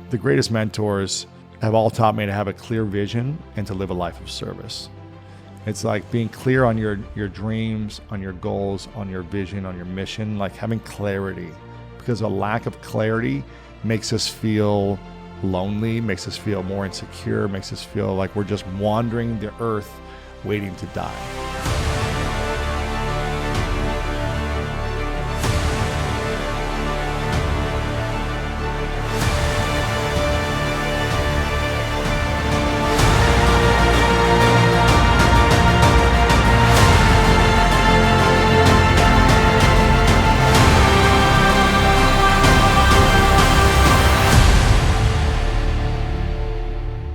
The greatest mentors have all taught me to have a clear vision and to live a life of service. It's like being clear on your dreams, on your goals, on your vision, on your mission, like having clarity. Because a lack of clarity makes us feel lonely, makes us feel more insecure, makes us feel like we're just wandering the earth waiting to die.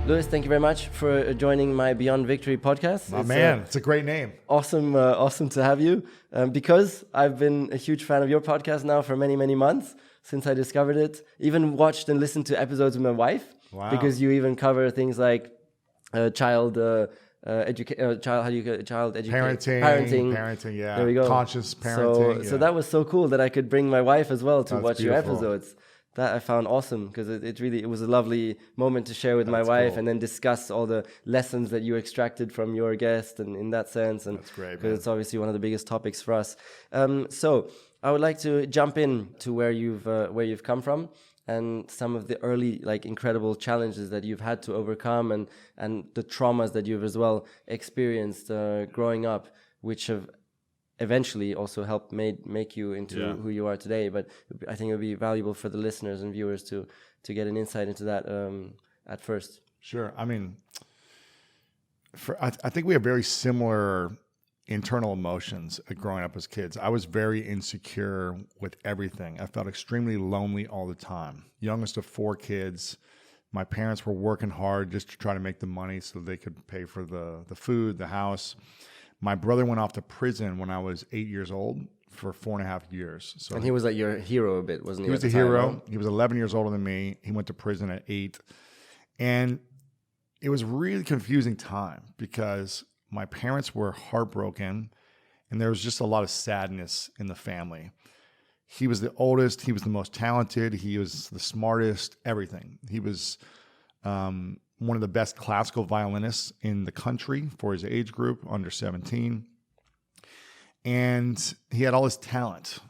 Lewis, thank you very much for joining my Beyond Victory podcast. It's a great name. Awesome to have you. Because I've been a huge fan of your podcast now for many, many months since I discovered it. Even watched and listened to episodes with my wife. Wow. Because you even cover things like child education. Parenting, yeah. There we go. Conscious parenting. So that was so cool that I could bring my wife as well to watch your beautiful. episodes. That I found awesome because it was a lovely moment to share with my wife, cool. and then discuss all the lessons that you extracted from your guest, and in that sense, and that's great, because it's obviously one of the biggest topics for us. So I would like to jump in to where you've come from and some of the early incredible challenges that you've had to overcome, and the traumas that you've as well experienced growing up, which have eventually also helped make you into who you are today. But I think it would be valuable for the listeners and viewers to get an insight into that at first. Sure. I mean, I think we have very similar internal emotions growing up as kids. I was very insecure with everything. I felt extremely lonely all the time. Youngest of 4 kids. My parents were working hard just to try to make the money so they could pay for the food, the house. My brother went off to prison when I was 8 years old for 4.5 years. So, and he was your hero a bit, wasn't he? He was a hero. Right? He was 11 years older than me. He went to prison at 8. And it was a really confusing time because my parents were heartbroken and there was just a lot of sadness in the family. He was the oldest. He was the most talented. He was the smartest, everything. He was one of the best classical violinists in the country for his age group, under 17. And he had all this talent.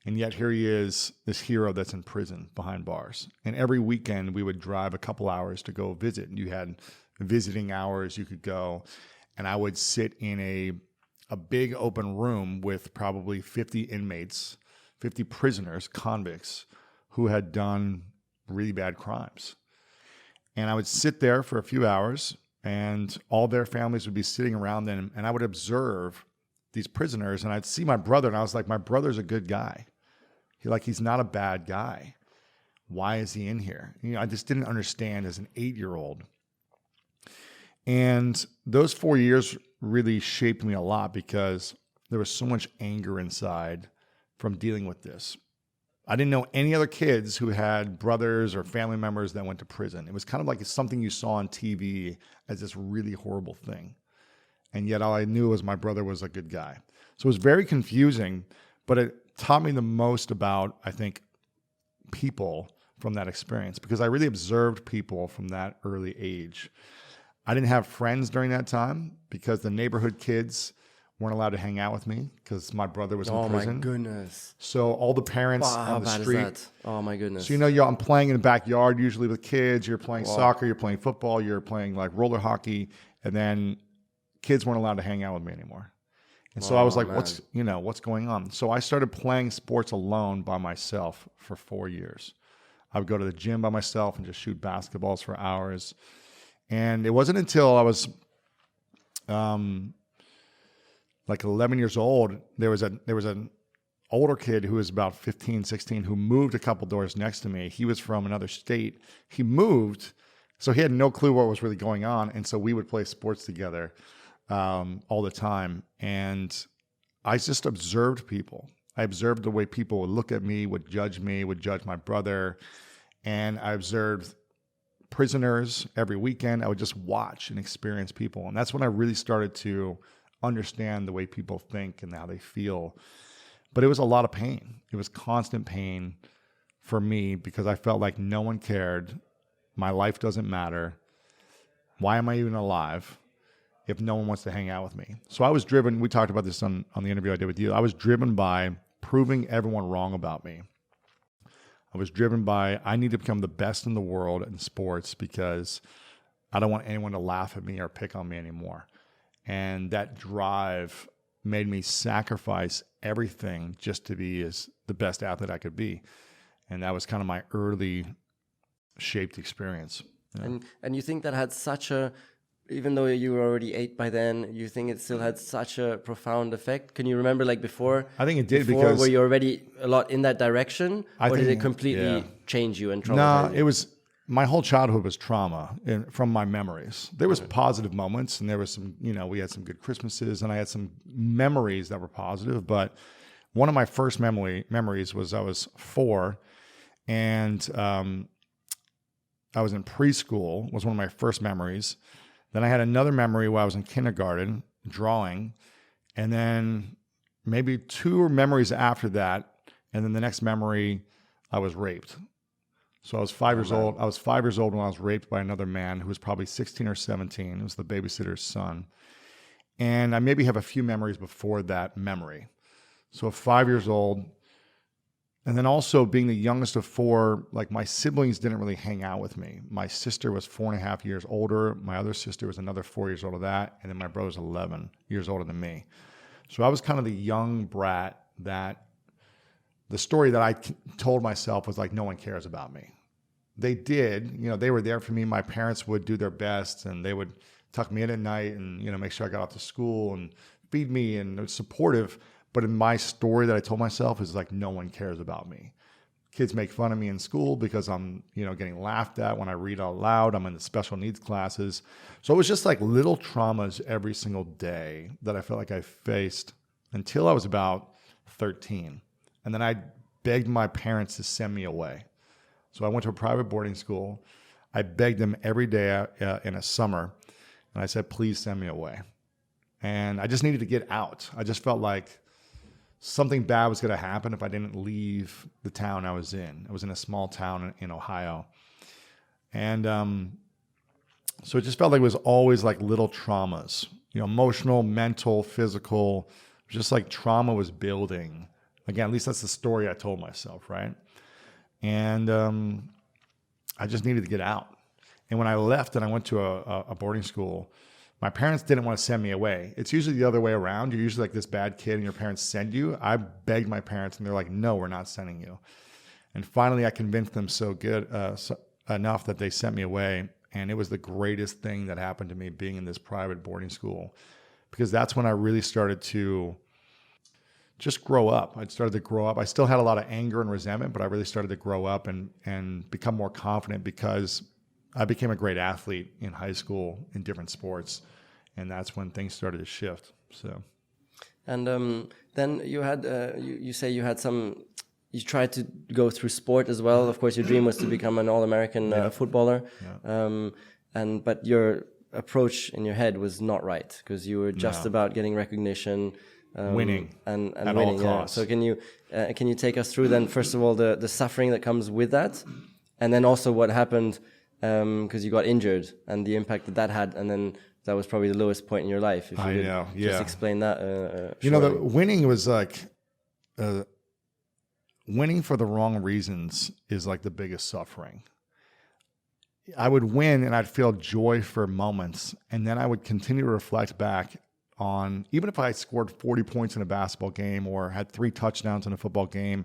And yet here he is, this hero that's in prison behind bars. And every weekend we would drive a couple hours to go visit. And you had visiting hours you could go. And I would sit in a big open room with probably 50 inmates, 50 prisoners, convicts, who had done really bad crimes. And I would sit there for a few hours and all their families would be sitting around them. And I would observe these prisoners and I'd see my brother and I was like, my brother's a good guy. He's not a bad guy. Why is he in here? I just didn't understand as an 8-year-old. And those 4 years really shaped me a lot because there was so much anger inside from dealing with this. I didn't know any other kids who had brothers or family members that went to prison. It was kind of like something you saw on TV as this really horrible thing. And yet all I knew was my brother was a good guy. So it was very confusing, but it taught me the most about, I think, people from that experience because I really observed people from that early age. I didn't have friends during that time because the neighborhood kids weren't allowed to hang out with me because my brother was in prison. Oh my goodness. So all the parents on the street. Is that? Oh my goodness. So I'm playing in the backyard usually with kids. You're playing soccer, you're playing football, you're playing roller hockey, and then kids weren't allowed to hang out with me anymore. And so I was like, what's going on? So I started playing sports alone by myself for 4 years. I would go to the gym by myself and just shoot basketballs for hours. And it wasn't until I was 11 years old, there was an older kid who was about 15, 16 who moved a couple doors next to me. He was from another state. He moved, so he had no clue what was really going on. And so we would play sports together all the time. And I just observed people. I observed the way people would look at me, would judge my brother. And I observed prisoners every weekend. I would just watch and experience people. And that's when I really started to understand the way people think and how they feel. But it was a lot of pain. It was constant pain for me because I felt like no one cared. My life doesn't matter. Why am I even alive if no one wants to hang out with me? So I was driven, we talked about this on the interview I did with you. I was driven by proving everyone wrong about me. I was driven by, I need to become the best in the world in sports because I don't want anyone to laugh at me or pick on me anymore. And that drive made me sacrifice everything just to be as the best athlete I could be. And that was kind of my early shaped experience. Yeah. And you think that had such a, even though you were already 8 by then, you think it still had such a profound effect? Can you remember like before? I think it did before, because... Were you already a lot in that direction? Or did it completely change you and traumatize you? No, it was... My whole childhood was trauma from my memories. There was positive moments, and there was some, we had some good Christmases, and I had some memories that were positive. But one of my first memories was I was 4, and I was in preschool. Was one of my first memories. Then I had another memory while I was in kindergarten, drawing, and then maybe 2 memories after that, and then the next memory, I was raped. So I was 5 years old. I was 5 years old when I was raped by another man who was probably 16 or 17. It was the babysitter's son. And I maybe have a few memories before that memory. So 5 years old. And then also being the youngest of 4, like my siblings didn't really hang out with me. My sister was 4.5 years older. My other sister was another 4 years older than that. And then my brother's 11 years older than me. So I was kind of the young brat that the story that I told myself was like, no one cares about me. They did, they were there for me. My parents would do their best and they would tuck me in at night and, make sure I got off to school and feed me, and it was supportive. But in my story that I told myself is like, no one cares about me. Kids make fun of me in school because I'm, getting laughed at when I read out loud. I'm in the special needs classes. So it was just like little traumas every single day that I felt like I faced until I was about 13. And then I begged my parents to send me away. So I went to a private boarding school. I begged them every day in a summer. And I said, please send me away. And I just needed to get out. I just felt like something bad was going to happen if I didn't leave the town I was in. I was in a small town in Ohio. And so it just felt like it was always like little traumas, emotional, mental, physical, just like trauma was building. Again, at least that's the story I told myself, right? And I just needed to get out. And when I left and I went to a boarding school, my parents didn't want to send me away. It's usually the other way around. You're usually like this bad kid and your parents send you. I begged my parents and they're like, no, we're not sending you. And finally I convinced them enough that they sent me away. And it was the greatest thing that happened to me being in this private boarding school, because that's when I really started to just grow up. I started to grow up. I still had a lot of anger and resentment, but I really started to grow up and become more confident because I became a great athlete in high school in different sports. And that's when things started to shift. So, and then you had, you say you had you tried to go through sport as well. Of course, your dream was to become an All-American footballer. Yeah. But your approach in your head was not right because you were just about getting recognition. Winning and at winning, all costs. So can you take us through then, first of all, the suffering that comes with that, and then also what happened because you got injured and the impact that had, and then that was probably the lowest point in your life. If you could just explain that. The winning was like winning for the wrong reasons is like the biggest suffering. I would win and I'd feel joy for moments, and then I would continue to reflect back on, even if I scored 40 points in a basketball game or had 3 touchdowns in a football game,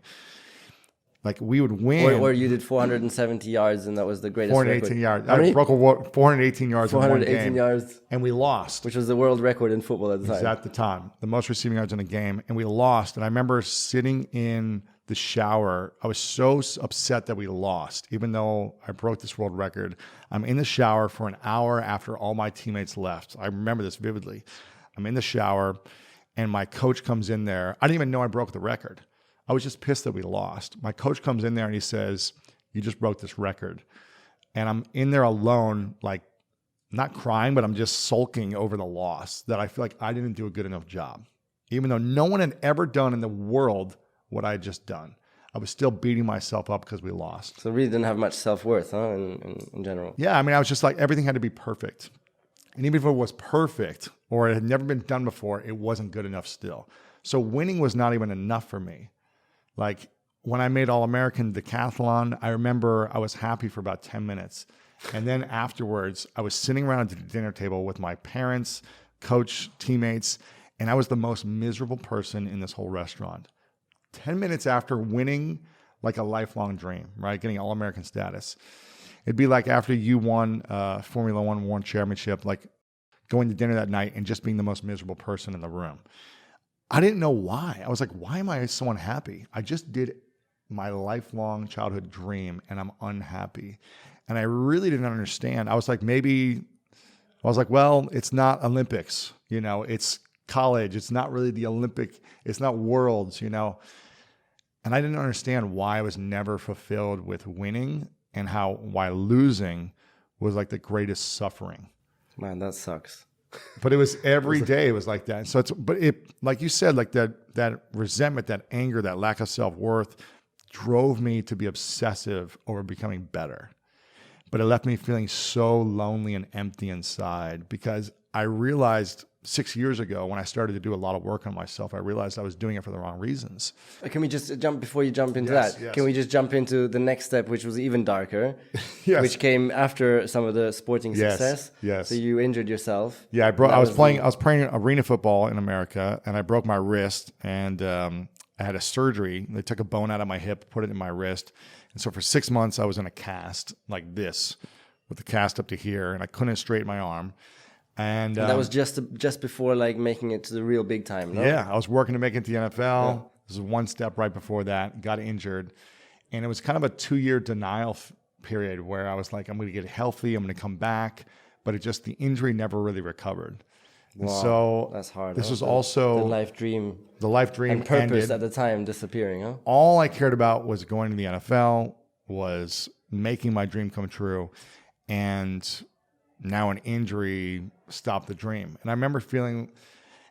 like we would win. Or you did 470 yards and that was the greatest 418 record. yards. I broke 418 yards in one game. 418 yards. And we lost. Which was the world record in football at the time. At the time. The most receiving yards in a game. And we lost. And I remember sitting in the shower. I was so upset that we lost, even though I broke this world record. I'm in the shower for an hour after all my teammates left. I remember this vividly. I'm in the shower and my coach comes in there. I didn't even know I broke the record. I was just pissed that we lost. My coach comes in there and he says, you just broke this record. And I'm in there alone, like not crying, but I'm just sulking over the loss, that I feel like I didn't do a good enough job, even though no one had ever done in the world what I had just done. I was still beating myself up because we lost. So really didn't have much self-worth, huh, in general. Yeah, I mean, I was just like, everything had to be perfect. And even if it was perfect or it had never been done before, it wasn't good enough still. So winning was not even enough for me. Like when I made All-American decathlon, I remember I was happy for about 10 minutes. And then afterwards, I was sitting around at the dinner table with my parents, coach, teammates, and I was the most miserable person in this whole restaurant. 10 minutes after winning like a lifelong dream, right? Getting All-American status. It'd be like after you won Formula One World Championship, like going to dinner that night and just being the most miserable person in the room. I didn't know why. I was like, why am I so unhappy? I just did my lifelong childhood dream and I'm unhappy. And I really didn't understand. I was like, well, it's not Olympics, it's college. It's not really the Olympic, it's not worlds, And I didn't understand why I was never fulfilled with winning and why losing was like the greatest suffering. Man, that sucks. But it was every day it was like that. And so like you said, like that resentment, that anger, that lack of self-worth drove me to be obsessive over becoming better. But it left me feeling so lonely and empty inside because I realized 6 years ago when I started to do a lot of work on myself, I realized I was doing it for the wrong reasons. Can we just before you jump into Yes, that, yes. Can we just jump into the next step, which was even darker, Yes. which came after some of the sporting success? Yes. So you injured yourself. Yeah, I was playing arena football in America and I broke my wrist and I had a surgery. They took a bone out of my hip, put it in my wrist. And so for 6 months I was in a cast like this with the cast up to here and I couldn't straighten my arm. And that was just before like making it to the real big time, no? Yeah, I was working to make it to the NFL. Yeah. This was one step right before that, got injured. And it was kind of a 2-year denial period where I was like, I'm going to get healthy, I'm going to come back. But the injury never really recovered. Wow, so that's hard. This was also the life dream. The life dream and purpose ended. At the time disappearing, huh? All I cared about was going to the NFL, was making my dream come true. And now an injury stopped the dream. And I remember feeling,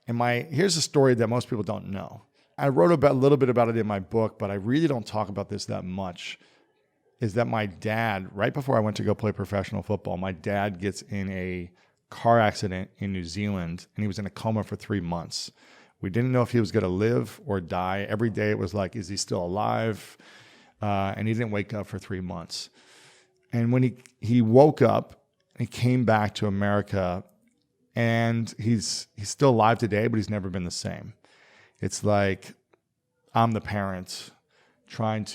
here's a story that most people don't know. I wrote a little bit about it in my book, but I really don't talk about this that much, is that my dad, right before I went to go play professional football, my dad gets in a car accident in New Zealand and he was in a coma for 3 months. We didn't know if he was going to live or die. Every day it was like, is he still alive? And he didn't wake up for 3 months. And when he woke up, he came back to America and he's still alive today, but he's never been the same. It's like I'm the parent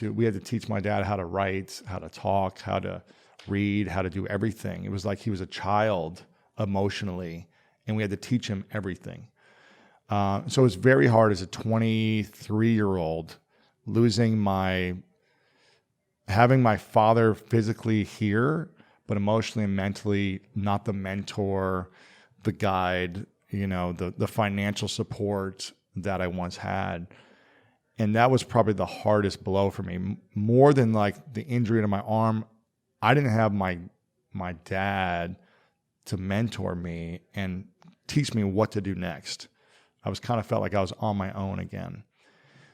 we had to teach my dad how to write, how to talk, how to read, how to do everything. It was like he was a child emotionally and we had to teach him everything. So it was very hard as a 23-year-old having my father physically here, but emotionally and mentally not the mentor, the guide, the financial support that I once had. And that was probably the hardest blow for me. More than like the injury to my arm, I didn't have my dad to mentor me and teach me what to do next. I felt like I was on my own again.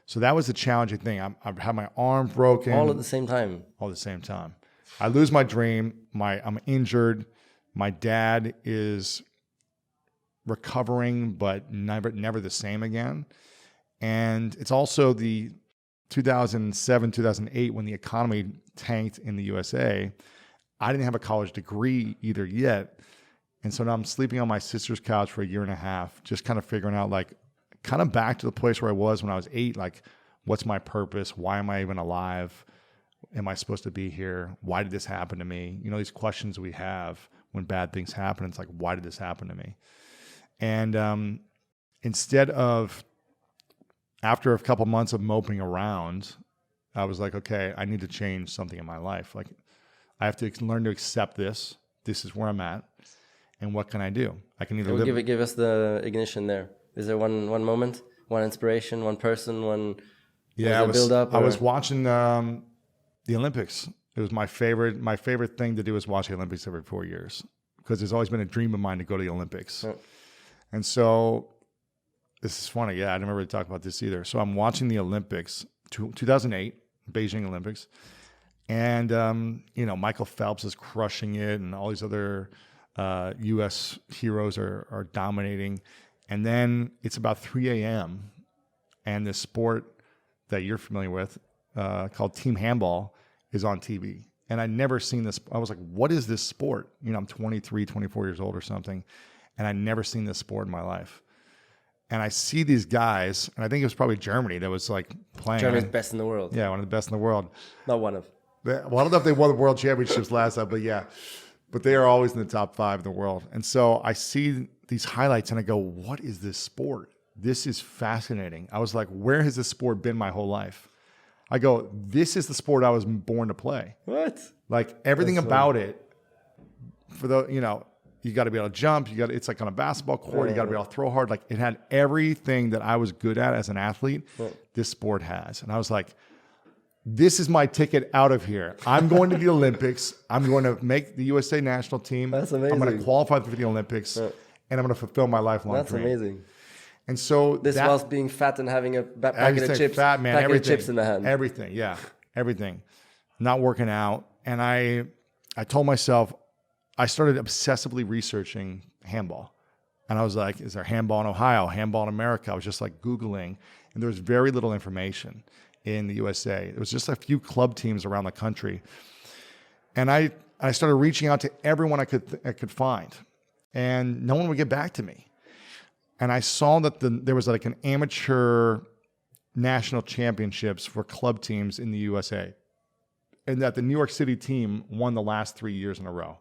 So that was the challenging thing. I had my arm broken. All at the same time. All at the same time. I lose my dream. I'm injured. My dad is recovering, but never the same again. And it's also the 2007, 2008 when the economy tanked in the USA. I didn't have a college degree either yet. And so now I'm sleeping on my sister's couch for 1.5 years, just kind of figuring out kind of back to the place where I was when I was 8, like what's my purpose? Why am I even alive? Am I supposed to be here? Why did this happen to me? These questions we have when bad things happen. It's like, why did this happen to me? And instead of, after a couple months of moping around, I was like, okay, I need to change something in my life. Like, I have to learn to accept this. This is where I'm at. And what can I do? I can either give us the ignition there. Is there one moment, one inspiration, one person, one build up? I was watching the Olympics. It was my favorite thing to do is watch the Olympics every 4 years because there's always been a dream of mine to go to the Olympics. Yeah. And so this is funny. Yeah, I never really talked about this either. So I'm watching the Olympics, 2008. Beijing Olympics. And, Michael Phelps is crushing it, and all these other U.S. heroes are dominating. And then it's about 3 a.m., and this sport that you're familiar with called team handball is on TV. And I'd never seen this. I was like, what is this sport? I'm 23, 24 years old or something, and I'd never seen this sport in my life. And I see these guys, and I think it was probably Germany that was like playing. Germany's best in the world. Yeah, one of the best in the world. Not one of. Well, I don't know if they won the world championships last time, but yeah. But they are always in the top 5 in the world. And so I see these highlights and I go, what is this sport? This is fascinating. I was like, where has this sport been my whole life? I go, this is the sport I was born to play. What? Like everything about it, for the, you got to be able to jump. It's like on a basketball court. You got to be able to throw hard. Like it had everything that I was good at as an athlete. This sport has. And I was like, this is my ticket out of here. I'm going to the Olympics. I'm going to make the USA national team. That's amazing. I'm going to qualify for the Olympics, and I'm going to fulfill my lifelong dream. That's amazing. And so this whilst being fat and having a packet of chips, fat, man, packet of chips in the hand. Everything, yeah, everything. Not working out, and I told myself, I started obsessively researching handball, and I was like, is there handball in Ohio? Handball in America? I was just like Googling, and there was very little information in the USA. It was just a few club teams around the country. And I started reaching out to everyone I could find, and no one would get back to me. And I saw that there was like an amateur national championships for club teams in the USA, and that the New York City team won the last 3 years in a row.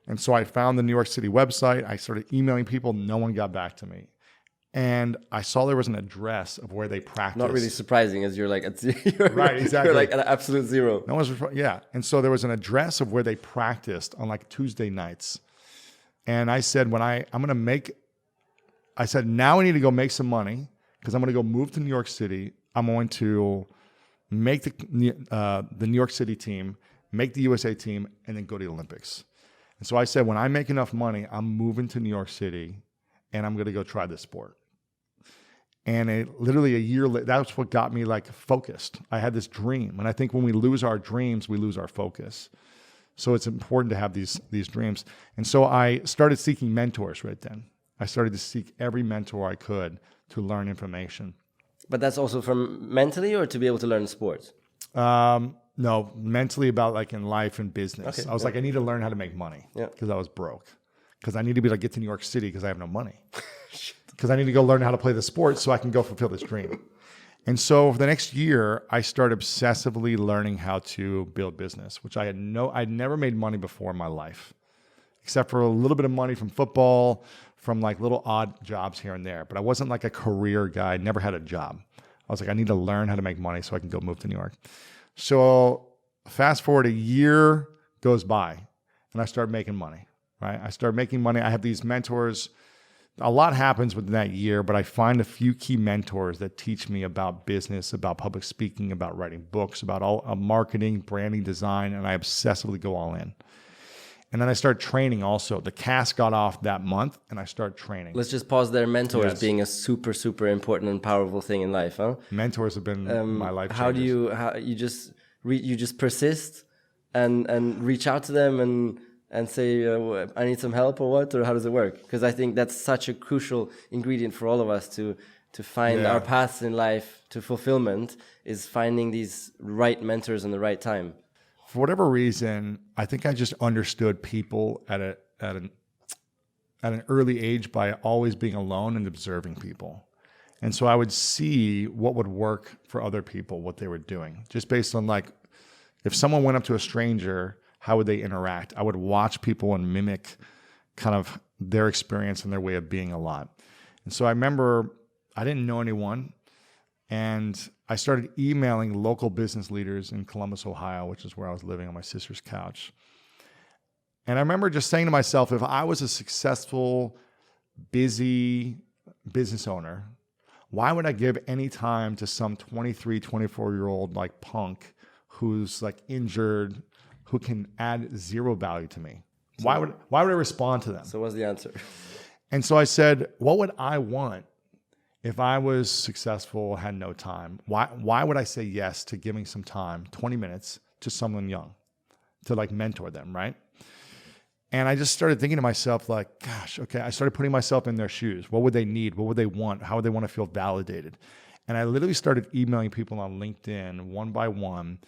And so I found the New York City website. I started emailing people. No one got back to me. And I saw there was an address of where they practiced. Not really surprising, as you're like, right, exactly. You're like at an absolute zero. No one's, yeah. And so there was an address of where they practiced on like Tuesday nights. And I said, I said, now I need to go make some money because I'm going to go move to New York City. I'm going to make the New York City team, make the USA team, and then go to the Olympics. And so I said, when I make enough money, I'm moving to New York City, and I'm going to go try this sport. And literally a year later, that's what got me like focused. I had this dream. And I think when we lose our dreams, we lose our focus. So it's important to have these dreams. And so I started seeking mentors right then. I started to seek every mentor I could to learn information. But that's also from mentally or to be able to learn sports? No, mentally about like in life and business. Okay, I was like, I need to learn how to make money because I was broke. Because I need to be able to get to New York City because I have no money. Because I need to go learn how to play the sport so I can go fulfill this dream. And so for the next year, I started obsessively learning how to build business, which I'd never made money before in my life, except for a little bit of money from football, from like little odd jobs here and there. But I wasn't like a career guy. I never had a job. I was like, I need to learn how to make money so I can go move to New York. So fast forward, a year goes by and I start making money, right? I start making money. I have these mentors. A lot happens within that year, but I find a few key mentors that teach me about business, about public speaking, about writing books, about all marketing, branding, design, and I obsessively go all in. And then I start training also. The cast got off that month, and I start training. Let's just pause there. Mentors being a super, super important and powerful thing in life, huh? Mentors have been my life changers. How you just persist and reach out to them and say, I need some help or what? Or how does it work? Because I think that's such a crucial ingredient for all of us to find our paths in life to fulfillment, is finding these right mentors in the right time. For whatever reason, I think I just understood people at an early age by always being alone and observing people. And so I would see what would work for other people, what they were doing, just based on like, if someone went up to a stranger, how would they interact? I would watch people and mimic kind of their experience and their way of being a lot. And so I remember I didn't know anyone, and I started emailing local business leaders in Columbus, Ohio, which is where I was living on my sister's couch. And I remember just saying to myself, if I was a successful, busy business owner, why would I give any time to some 23, 24-year-old like punk who's like injured, who can add zero value to me? Why would I respond to them? So what's the answer? And so I said, what would I want if I was successful, had no time, why would I say yes to giving some time, 20 minutes, to someone young, to like mentor them, right? And I just started thinking to myself, like, gosh, okay, I started putting myself in their shoes. What would they need? What would they want? How would they want to feel validated? And I literally started emailing people on LinkedIn one by one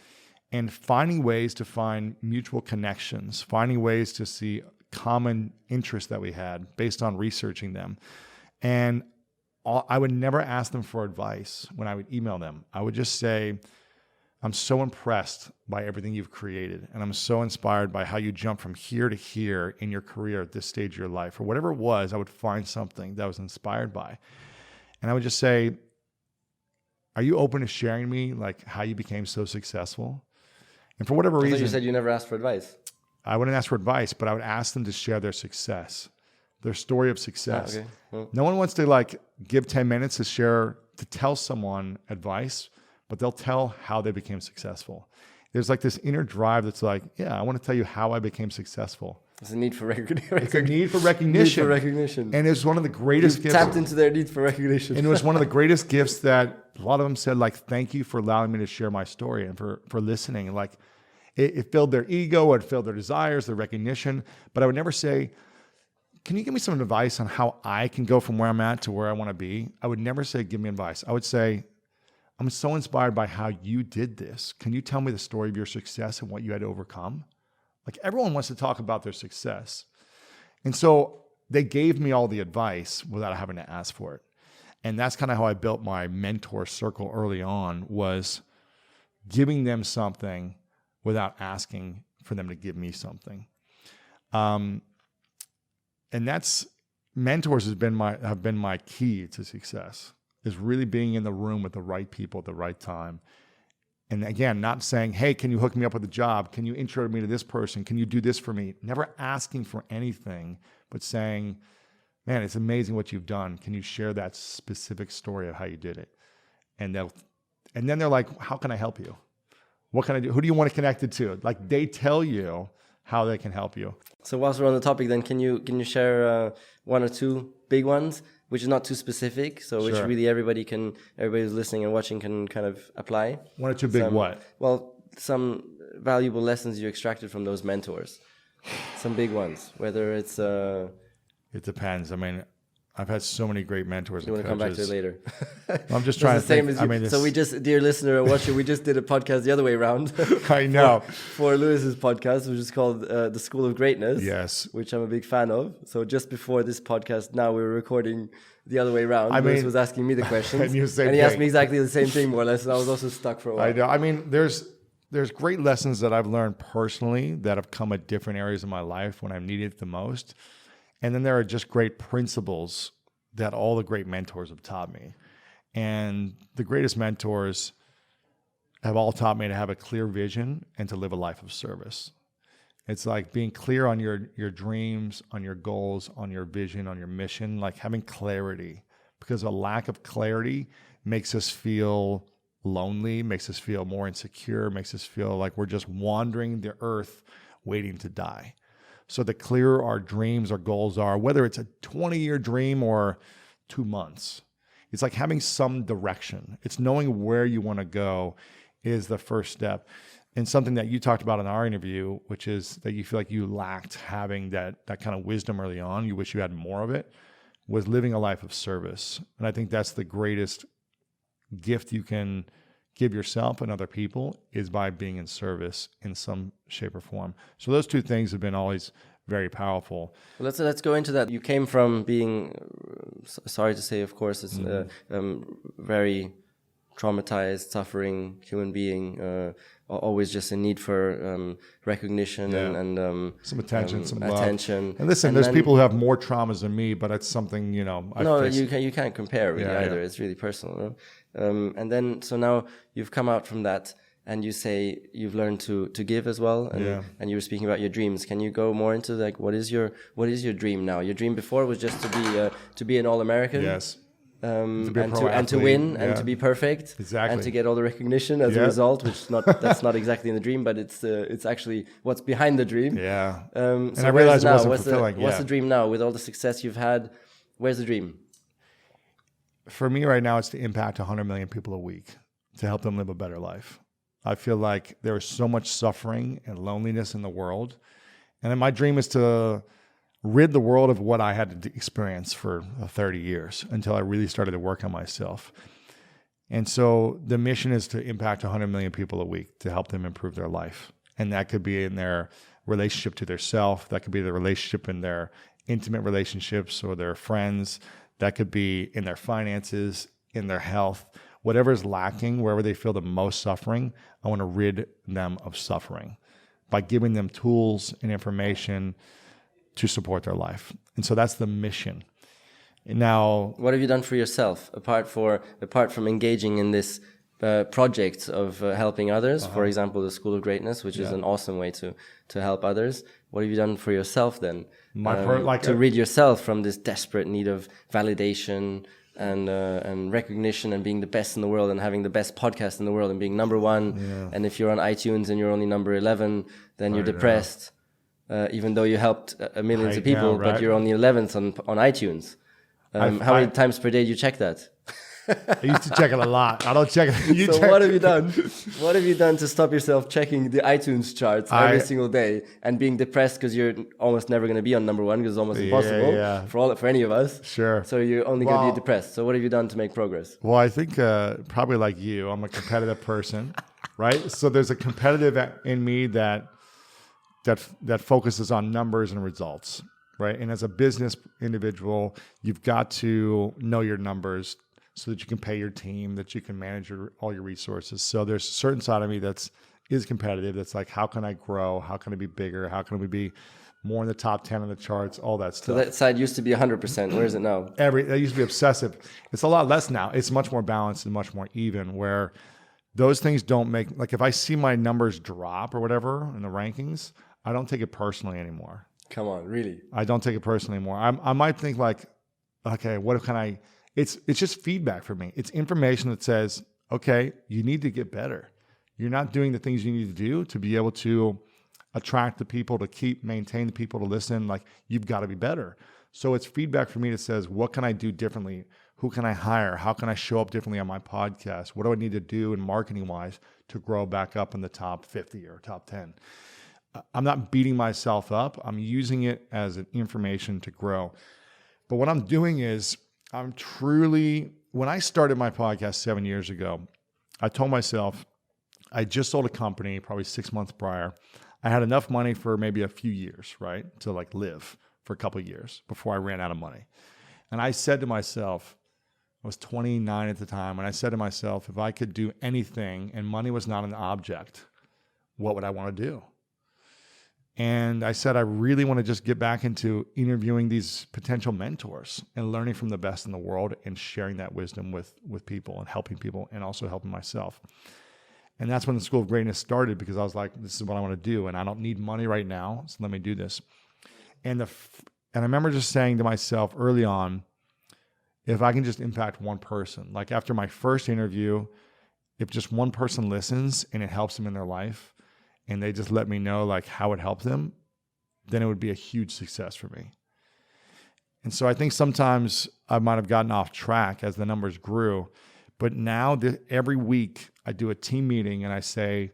and finding ways to find mutual connections, finding ways to see common interests that we had based on researching them. And I would never ask them for advice when I would email them. I would just say, I'm so impressed by everything you've created. And I'm so inspired by how you jump from here to here in your career at this stage of your life. Or whatever it was, I would find something that I was inspired by. And I would just say, are you open to sharing me like how you became so successful? And for whatever reason, you said you never asked for advice. I wouldn't ask for advice, but I would ask them to share their success, their story of success. Okay. Well, No one wants to like give 10 minutes to tell someone advice, but they'll tell how they became successful. There's like this inner drive that's like, yeah, I want to tell you how I became successful. there's a need for recognition. It's a need for recognition. Need for recognition. And it's one of the greatest gifts. Tapped into their need for recognition. And it was one of the greatest gifts that a lot of them said, like, thank you for allowing me to share my story and for listening. And like, it filled their ego, it filled their desires, their recognition. But I would never say, can you give me some advice on how I can go from where I'm at to where I want to be? I would never say, give me advice. I would say, I'm so inspired by how you did this. Can you tell me the story of your success and what you had to overcome? Like, everyone wants to talk about their success. And so they gave me all the advice without having to ask for it. And that's kind of how I built my mentor circle early on, was giving them something without asking for them to give me something. And that's, mentors have been my key to success, is really being in the room with the right people at the right time. And again, not saying, hey, can you hook me up with a job? Can you intro me to this person? Can you do this for me? Never asking for anything, but saying, man, it's amazing what you've done. Can you share that specific story of how you did it? And then they're like, how can I help you? What can I do? Who do you want to connect it to? Like, they tell you how they can help you. So whilst we're on the topic, then can you share one or two big ones, which is not too specific, so which Sure. really everybody who's listening and watching can kind of apply? One or two big what? Well, some valuable lessons you extracted from those mentors. Some big ones, whether it's... It depends. I mean, I've had so many great mentors and You want to come back to it later? I'm just trying to think. I mean, so we just, dear listener and watcher, we just did a podcast the other way around. I know. For Lewis's podcast, which is called The School of Greatness. Yes. Which I'm a big fan of. So just before this podcast, now we were recording the other way around. I Lewis mean, was asking me the questions. and he asked me exactly the same thing, more or less. And I was also stuck for a while. I know. I mean, there's great lessons that I've learned personally that have come at different areas of my life when I've needed it the most. And then there are just great principles that all the great mentors have taught me. And the greatest mentors have all taught me to have a clear vision and to live a life of service. It's like being clear on your dreams, on your goals, on your vision, on your mission, like having clarity. Because a lack of clarity makes us feel lonely, makes us feel more insecure, makes us feel like we're just wandering the earth waiting to die. So the clearer our dreams, our goals are, whether it's a 20-year dream or 2 months, it's like having some direction. It's knowing where you want to go is the first step. And something that you talked about in our interview, which is that you feel like you lacked having that kind of wisdom early on, you wish you had more of it, was living a life of service. And I think that's the greatest gift you can give yourself and other people, is by being in service in some shape or form. So those two things have been always very powerful. Well, let's go into that. You came from being, sorry to say, of course, it's very traumatized, suffering human being, always just in need for recognition and some attention, some love. Attention. And listen, there's people who have more traumas than me, but it's something, you can't compare really either. Yeah. It's really personal. No? And then, so now you've come out from that, and you say you've learned to give as well, and you were speaking about your dreams. Can you go more into like what is your dream now? Your dream before was just to be an All-American. Yes. And to win and to be perfect, exactly, and to get all the recognition as a result, which that's not exactly in the dream, but it's actually what's behind the dream. Yeah. So and I realized it wasn't what's fulfilling. What's the dream now with all the success you've had? Where's the dream? For me right now, it's to impact 100 million people a week, to help them live a better life. I feel like there is so much suffering and loneliness in the world. And then my dream is to rid the world of what I had to experience for 30 years until I really started to work on myself. And so the mission is to impact 100 million people a week, to help them improve their life. And that could be in their relationship to their self. That could be the relationship in their intimate relationships or their friends. That could be in their finances, in their health. Whatever is lacking, wherever they feel the most suffering, I want to rid them of suffering by giving them tools and information to support their life. And so that's the mission. Now, what have you done for yourself apart from engaging in this project of helping others? For example, the School of Greatness, which is an awesome way to help others. What have you done for yourself then? To rid yourself from this desperate need of validation and recognition and being the best in the world and having the best podcast in the world and being number one. Yeah. And if you're on iTunes and you're only number 11, then you're depressed, even though you helped millions of people, but you're only 11th on iTunes. How many times per day do you check that? I used to check it a lot. I don't check it. So what have you done? What have you done to stop yourself checking the iTunes charts every single day and being depressed because you're almost never going to be on number one because it's almost impossible for any of us. Sure. So you're only going to be depressed. So what have you done to make progress? Well, I think probably like you, I'm a competitive person, right? So there's a competitive in me that focuses on numbers and results, right? And as a business individual, you've got to know your numbers so that you can pay your team, that you can manage all your resources. So there's a certain side of me is competitive. That's like, how can I grow? How can I be bigger? How can we be more in the top 10 on the charts? All that stuff. So that side used to be 100%. Where is it now? That used to be obsessive. It's a lot less now. It's much more balanced and much more even, where those things don't make, like if I see my numbers drop or whatever in the rankings, I don't take it personally anymore. Come on, really? I don't take it personally anymore. I might think like, okay, what can I... It's just feedback for me. It's information that says, okay, you need to get better. You're not doing the things you need to do to be able to attract the people, to maintain the people to listen. Like, you've got to be better. So it's feedback for me that says, what can I do differently? Who can I hire? How can I show up differently on my podcast? What do I need to do in marketing wise to grow back up in the top 50 or top 10? I'm not beating myself up. I'm using it as an information to grow. But what I'm doing is, when I started my podcast 7 years ago, I told myself, I just sold a company probably 6 months prior. I had enough money for maybe a few years, right? To like live for a couple of years before I ran out of money. And I said to myself, I was 29 at the time, and I said to myself, if I could do anything and money was not an object, what would I want to do? And I said, I really want to just get back into interviewing these potential mentors and learning from the best in the world and sharing that wisdom with people and helping people and also helping myself. And that's when the School of Greatness started, because I was like, this is what I want to do. And I don't need money right now, so let me do this. And I remember just saying to myself early on, if I can just impact one person, like after my first interview, if just one person listens and it helps them in their life, and they just let me know like how it helped them, then it would be a huge success for me. And so I think sometimes I might have gotten off track as the numbers grew, but now every week I do a team meeting and I say,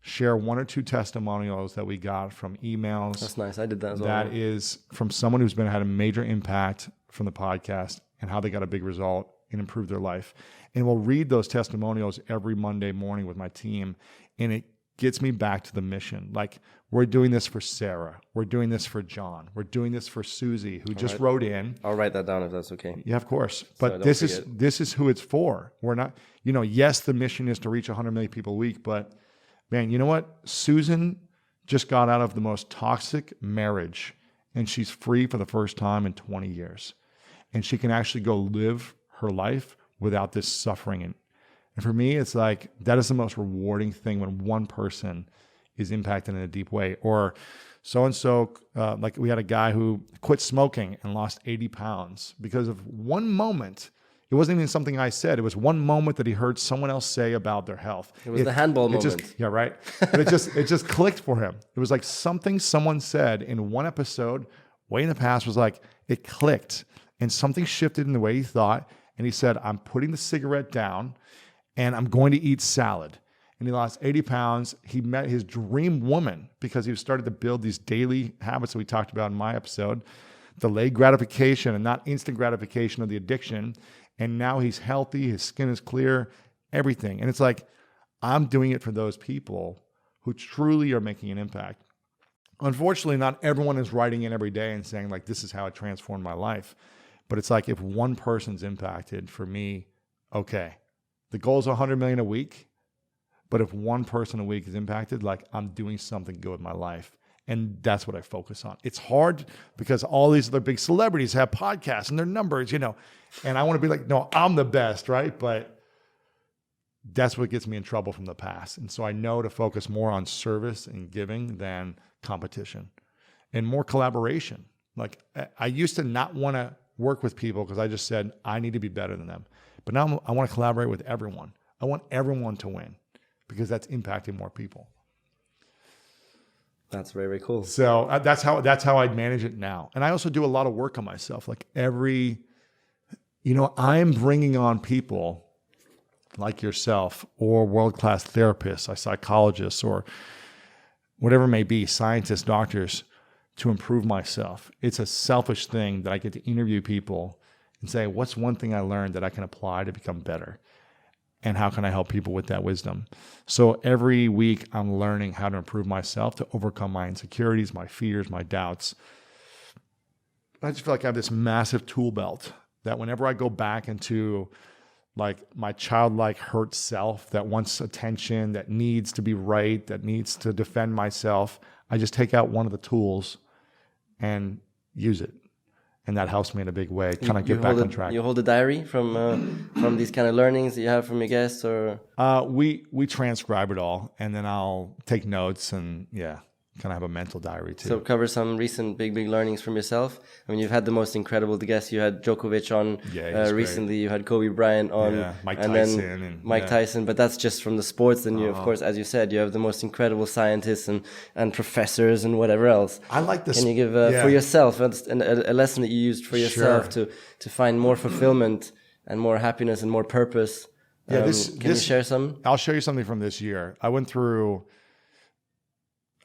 share one or two testimonials that we got from emails. That's nice. I did that as well. That is from someone who's had a major impact from the podcast and how they got a big result and improved their life. And we'll read those testimonials every Monday morning with my team, and it gets me back to the mission. Like, we're doing this for Sarah. We're doing this for John. We're doing this for Susie, who just wrote in. I'll write that down if that's okay. Yeah, of course. But this is who it's for. We're not, yes, the mission is to reach 100 million people a week, but man, you know what? Susan just got out of the most toxic marriage, and she's free for the first time in 20 years. And she can actually go live her life without this suffering. And for me, it's like, that is the most rewarding thing when one person is impacted in a deep way. Or so-and-so, like we had a guy who quit smoking and lost 80 pounds because of one moment. It wasn't even something I said. It was one moment that he heard someone else say about their health. It was the handball moment. Yeah, right. But it just clicked for him. It was like something someone said in one episode way in the past was like, it clicked. And something shifted in the way he thought. And he said, I'm putting the cigarette down and I'm going to eat salad. And he lost 80 pounds. He met his dream woman because he started to build these daily habits that we talked about in my episode, delayed gratification and not instant gratification of the addiction. And now he's healthy. His skin is clear, everything. And it's like, I'm doing it for those people who truly are making an impact. Unfortunately, not everyone is writing in every day and saying like, this is how it transformed my life. But it's like, if one person's impacted, for me, okay, the goal is 100 million a week. But if one person a week is impacted, like, I'm doing something good with my life. And that's what I focus on. It's hard because all these other big celebrities have podcasts and their numbers, and I want to be like, no, I'm the best, right? But that's what gets me in trouble from the past. And so I know to focus more on service and giving than competition and more collaboration. Like, I used to not want to work with people because I just said, I need to be better than them. But now I want to collaborate with everyone. I want everyone to win because that's impacting more people. That's very, very cool. So that's how I manage it now. And I also do a lot of work on myself. Like I'm bringing on people like yourself or world-class therapists, psychologists, or whatever it may be, scientists, doctors, to improve myself. It's a selfish thing that I get to interview people and say, what's one thing I learned that I can apply to become better? And how can I help people with that wisdom? So every week I'm learning how to improve myself to overcome my insecurities, my fears, my doubts. I just feel like I have this massive tool belt that whenever I go back into like my childlike hurt self that wants attention, that needs to be right, that needs to defend myself, I just take out one of the tools and use it. And that helps me in a big way, kind of get back on track. You hold a diary from these kind of learnings that you have from your guests, or? We transcribe it all, and then I'll take notes and kind of have a mental diary too. So cover some recent big learnings from yourself. I mean, you've had the most incredible guests. You had Djokovic on recently. You had Kobe Bryant on, Mike and Tyson, then Mike Tyson. But that's just from the sports. Then you, of course, as you said, you have the most incredible scientists and professors and whatever else. I like this. Can you give for yourself a lesson that you used for yourself to find more fulfillment and more happiness and more purpose? Can you share some? I'll show you something from this year. I went through.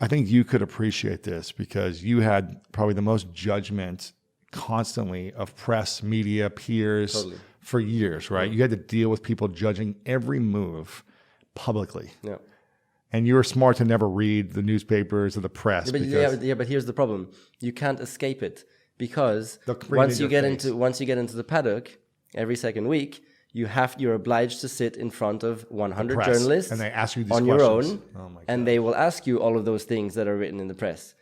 I think you could appreciate this because you had probably the most judgment constantly of press, media, peers for years, right? You had to deal with people judging every move publicly. Yeah. And you were smart to never read the newspapers or the press. But here's the problem. You can't escape it because once you get into the paddock every second week, you're obliged to sit in front of 100 journalists and they ask you these on questions. Your own, and they will ask you all of those things that are written in the press.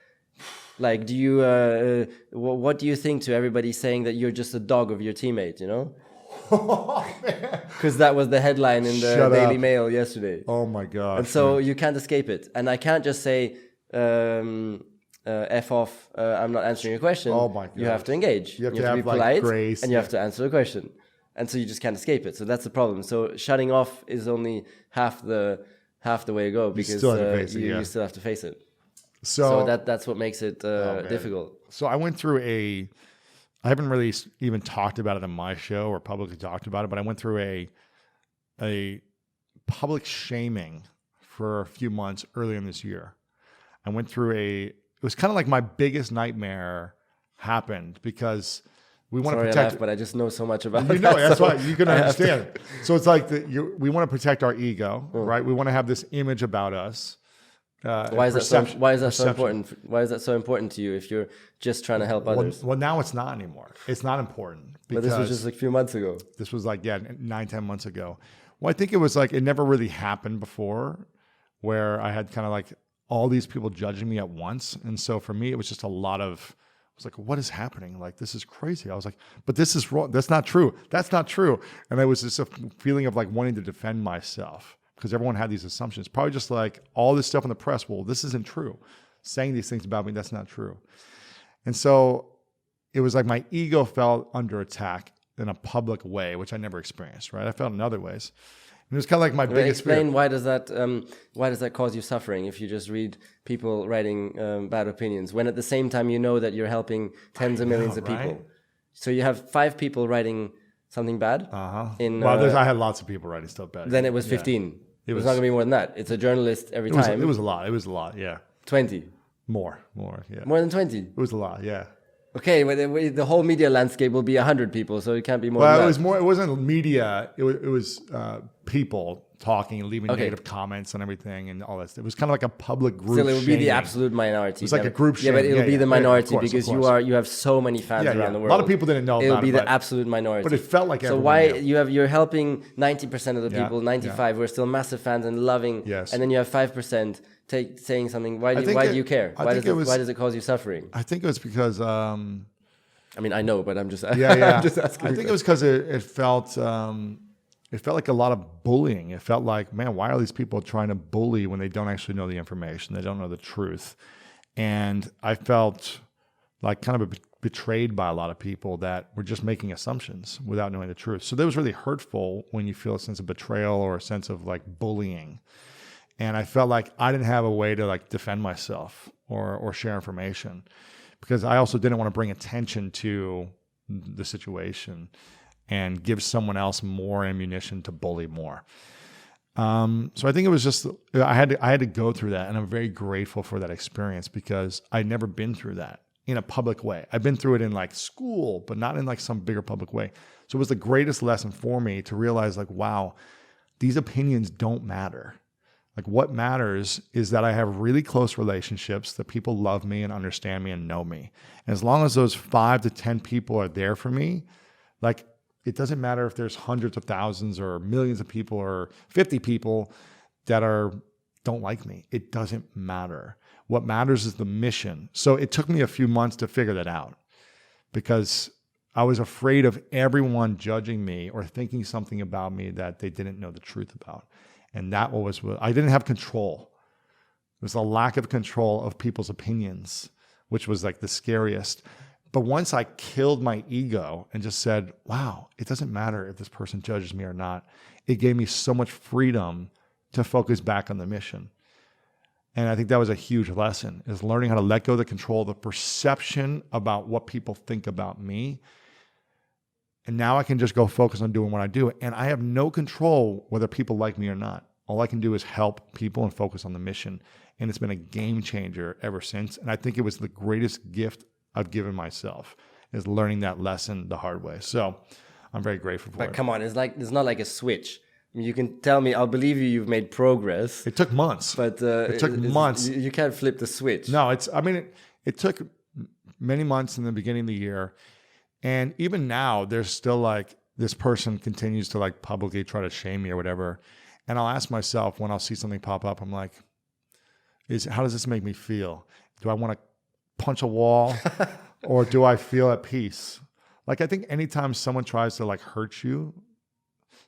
Like, do you what do you think to everybody saying that you're just a dog of your teammate? Because that was the headline in the Daily Mail yesterday. Oh my God! And so you can't escape it. And I can't just say F off. I'm not answering your question. Oh my God! You have to engage. You have to be polite, grace, and you have to answer the question. And so you just can't escape it. So that's the problem. So shutting off is only half the way to go because you still have to face it. So that's what makes it difficult. So I went through I haven't really even talked about it on my show or publicly talked about it, but I went through a public shaming for a few months earlier in this year. I went through it was kind of like my biggest nightmare happened because we want to protect, but I just know so much about it. That's why you can understand. So it's like we want to protect our ego, right? We want to have this image about us. Why is that so important? Why is that so important to you if you're just trying to help others? Well, now it's not anymore. It's not important. But this was just like a few months ago. This was like 9-10 months ago. Well, I think it was like it never really happened before, where I had kind of like all these people judging me at once, and so for me it was just a lot of. I was like, what is happening? Like, this is crazy. I was like, but this is wrong. That's not true. That's not true. And it was just a feeling of like wanting to defend myself because everyone had these assumptions. Probably just like all this stuff in the press. Well, this isn't true. Saying these things about me, that's not true. And so it was like my ego felt under attack in a public way, which I never experienced, right? I felt in other ways. And it was kind of like my biggest fear. Explain why does that cause you suffering if you just read people writing bad opinions when at the same time you know that you're helping tens of millions of people. So you have 5 people writing something bad. Well, I had lots of people writing stuff bad. Then it was 15. It was not going to be more than that. It's a journalist every time. It was a lot. Yeah. 20. More. Yeah. More than 20. It was a lot. Yeah. Okay, but the whole media landscape will be 100 people, so it can't be more than that. Well, it was more. It wasn't media. It was people talking and leaving negative comments and everything and all that. It was kind of like a public group. Still, it would be the absolute minority. It's like a group shaming. Yeah, but it'll be the minority because of you have so many fans around the world. A lot of people didn't know about it. It'll be the absolute minority. But it felt like everyone So why knew. you're helping 90% of the people, 95 who are still massive fans and loving, Yes. and then you have 5% saying something. Why do you care? Why does it cause you suffering? I think it was because. I mean, I know, but I'm just I'm just asking. I think it was because it felt like a lot of bullying. It felt like, man, why are these people trying to bully when they don't actually know the information? They don't know the truth. And I felt like kind of betrayed by a lot of people that were just making assumptions without knowing the truth. So that was really hurtful when you feel a sense of betrayal or a sense of like bullying. And I felt like I didn't have a way to like defend myself or share information, because I also didn't want to bring attention to the situation and give someone else more ammunition to bully more. So I think it was just, I had to go through that, and I'm very grateful for that experience because I'd never been through that in a public way. I've been through it in like school, but not in like some bigger public way. So it was the greatest lesson for me to realize like, wow, these opinions don't matter. Like what matters is that I have really close relationships, that people love me and understand me and know me. And as long as those 5 to 10 people are there for me, like it doesn't matter if there's hundreds of thousands or millions of people or 50 people that don't like me. It doesn't matter. What matters is the mission. So it took me a few months to figure that out because I was afraid of everyone judging me or thinking something about me that they didn't know the truth about. And that was what I didn't have control. It was a lack of control of people's opinions, which was like the scariest. But once I killed my ego and just said, wow, it doesn't matter if this person judges me or not, it gave me so much freedom to focus back on the mission. And I think that was a huge lesson, is learning how to let go of the control, the perception about what people think about me. And now I can just go focus on doing what I do. And I have no control whether people like me or not. All I can do is help people and focus on the mission. And it's been a game changer ever since. And I think it was the greatest gift I've given myself, is learning that lesson the hard way. So I'm very grateful for it. But come on, it's not like a switch. I mean, you can tell me, I'll believe you've made progress. It took months. But it took months. You can't flip the switch. No, it took many months in the beginning of the year. And even now, there's still like, this person continues to like publicly try to shame me or whatever. And I'll ask myself when I'll see something pop up, I'm like, how does this make me feel? Do I want to punch a wall or do I feel at peace? Like, I think anytime someone tries to like hurt you,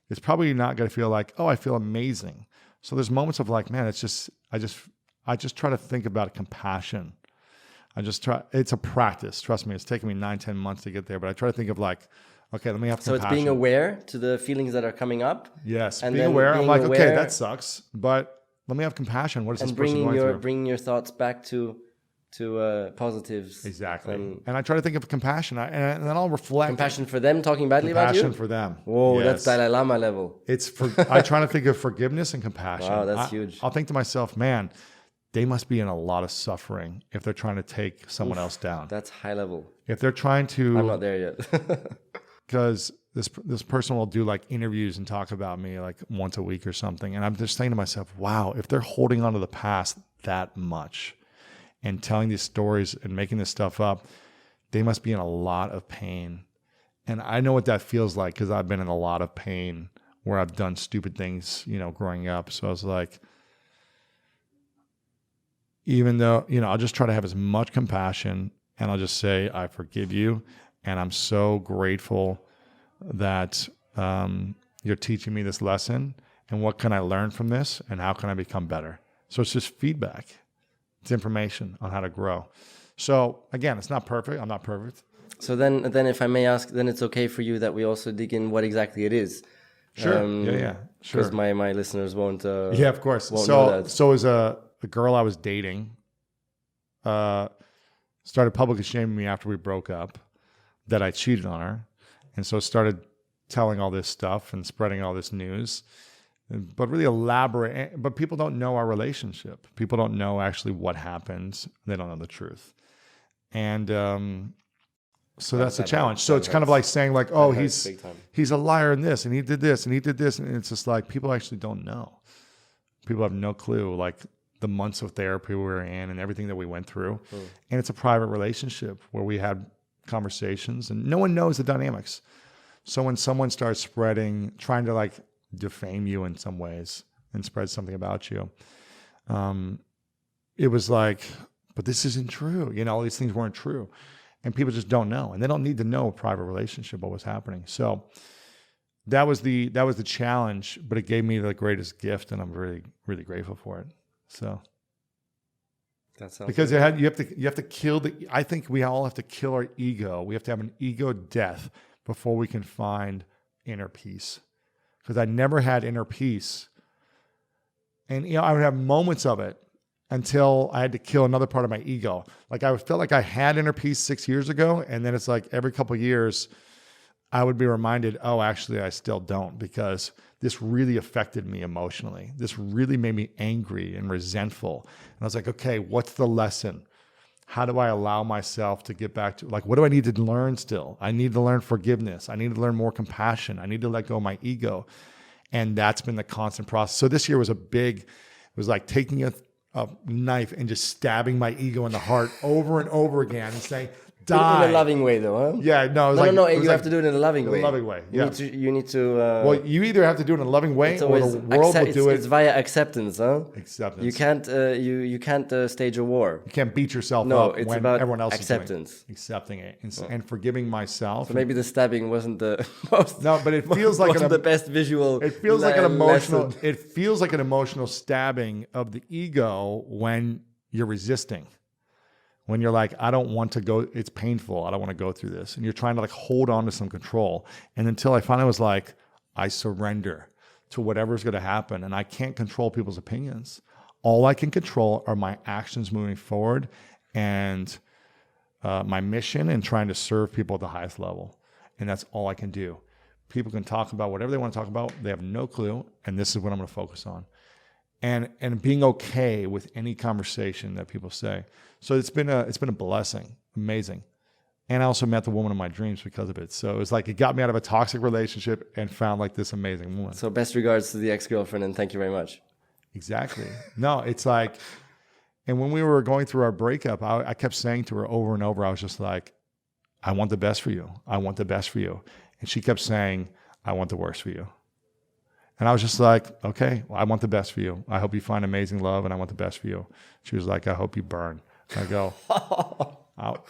it's probably not going to feel like, oh, I feel amazing. So there's moments of like, man, I just try to think about compassion. It's a practice. Trust me, it's taken me 9-10 months to get there, but I try to think of like, okay, let me have compassion. So it's being aware to the feelings that are coming up. Yes, and being aware. I'm like, okay, that sucks, but let me have compassion. What is this person going through? Bringing your thoughts back to positives. Exactly. And I try to think of compassion, and then I'll reflect. Compassion for them talking badly about you? Compassion for them. Whoa, yes. That's Dalai Lama level. I try to think of forgiveness and compassion. Wow, that's huge. I'll think to myself, man, they must be in a lot of suffering if they're trying to take someone else down. That's high level. If they're trying to... I'm not there yet. Because this person will do like interviews and talk about me like once a week or something. And I'm just saying to myself, wow, if they're holding on to the past that much and telling these stories and making this stuff up, they must be in a lot of pain. And I know what that feels like because I've been in a lot of pain where I've done stupid things, growing up. So I was like, even though, I'll just try to have as much compassion, and I'll just say, I forgive you. And I'm so grateful that you're teaching me this lesson, and what can I learn from this, and how can I become better? So it's just feedback. It's information on how to grow. So again, it's not perfect. I'm not perfect. So then if I may ask, then it's okay for you that we also dig in what exactly it is. Sure. Yeah. Sure. Because my listeners won't. Yeah, of course. Know that. So as a girl I was dating, started publicly shaming me after we broke up, that I cheated on her, and so started telling all this stuff and spreading all this news, but really elaborate. But people don't know our relationship. People don't know actually what happened. They don't know the truth. And so that's the challenge. So it's kind of like saying like, oh, he's a liar in this, and he did this, and he did this. And it's just like, people actually don't know. People have no clue, like the months of therapy we were in and everything that we went through. And it's a private relationship where we had conversations and no one knows the dynamics. So when someone starts trying to like defame you in some ways and spread something about you, it was like, but this isn't true. All these things weren't true. And people just don't know. And they don't need to know a private relationship, what was happening. So that was the challenge, but it gave me the greatest gift, and I'm really, really grateful for it. So because you have to kill I think we all have to kill our ego. We have to have an ego death before we can find inner peace. Because I never had inner peace. And I would have moments of it until I had to kill another part of my ego. Like I felt like I had inner peace 6 years ago, and then it's like every couple of years I would be reminded, oh, actually I still don't, because this really affected me emotionally. This really made me angry and resentful. And I was like, okay, what's the lesson? How do I allow myself to get back to, like, what do I need to learn still? I need to learn forgiveness. I need to learn more compassion. I need to let go of my ego. And that's been the constant process. So this year was it was like taking a knife and just stabbing my ego in the heart over and over again and saying, die. In a loving way, though, huh? Yeah, no. You have to do it in a loving way. In a loving way, yeah. You need to. Well, you either have to do it in a loving way, or the world will do it. It's via acceptance, huh? Acceptance. You can't. You can't stage a war. You can't beat yourself up it's when about everyone else acceptance. is doing it. Accepting it and forgiving myself. So maybe the stabbing wasn't the most. No, but it feels like the best visual. It feels like an emotional. Lesson. It feels like an emotional stabbing of the ego when you're resisting. When you're like, I don't want to go, it's painful, I don't want to go through this. And you're trying to like hold on to some control. And until I finally was like, I surrender to whatever's going to happen. And I can't control people's opinions. All I can control are my actions moving forward and my mission and trying to serve people at the highest level. And that's all I can do. People can talk about whatever they want to talk about. They have no clue. And this is what I'm going to focus on. And being okay with any conversation that people say. So it's been a blessing, amazing. And I also met the woman of my dreams because of it. So it was like, it got me out of a toxic relationship and found like this amazing woman. So best regards to the ex-girlfriend, and thank you very much. Exactly. No, it's like, and when we were going through our breakup, I kept saying to her over and over, I was just like, I want the best for you. I want the best for you. And she kept saying, I want the worst for you. And I was just like, okay, well, I want the best for you. I hope you find amazing love, and I want the best for you. She was like, I hope you burn. I go,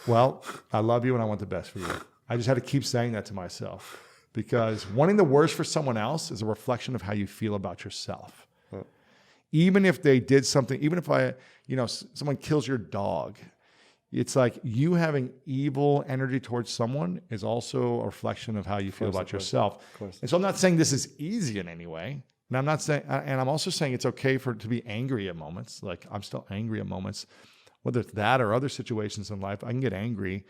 well, I love you and I want the best for you. I just had to keep saying that to myself, because wanting the worst for someone else is a reflection of how you feel about yourself. Huh. Even if they did something, even if someone kills your dog, it's like you having evil energy towards someone is also a reflection of how you feel about yourself. And so I'm not saying this is easy in any way. And I'm not saying, and I'm also saying it's okay to be angry at moments. Like I'm still angry at moments, whether it's that or other situations in life. I can get angry,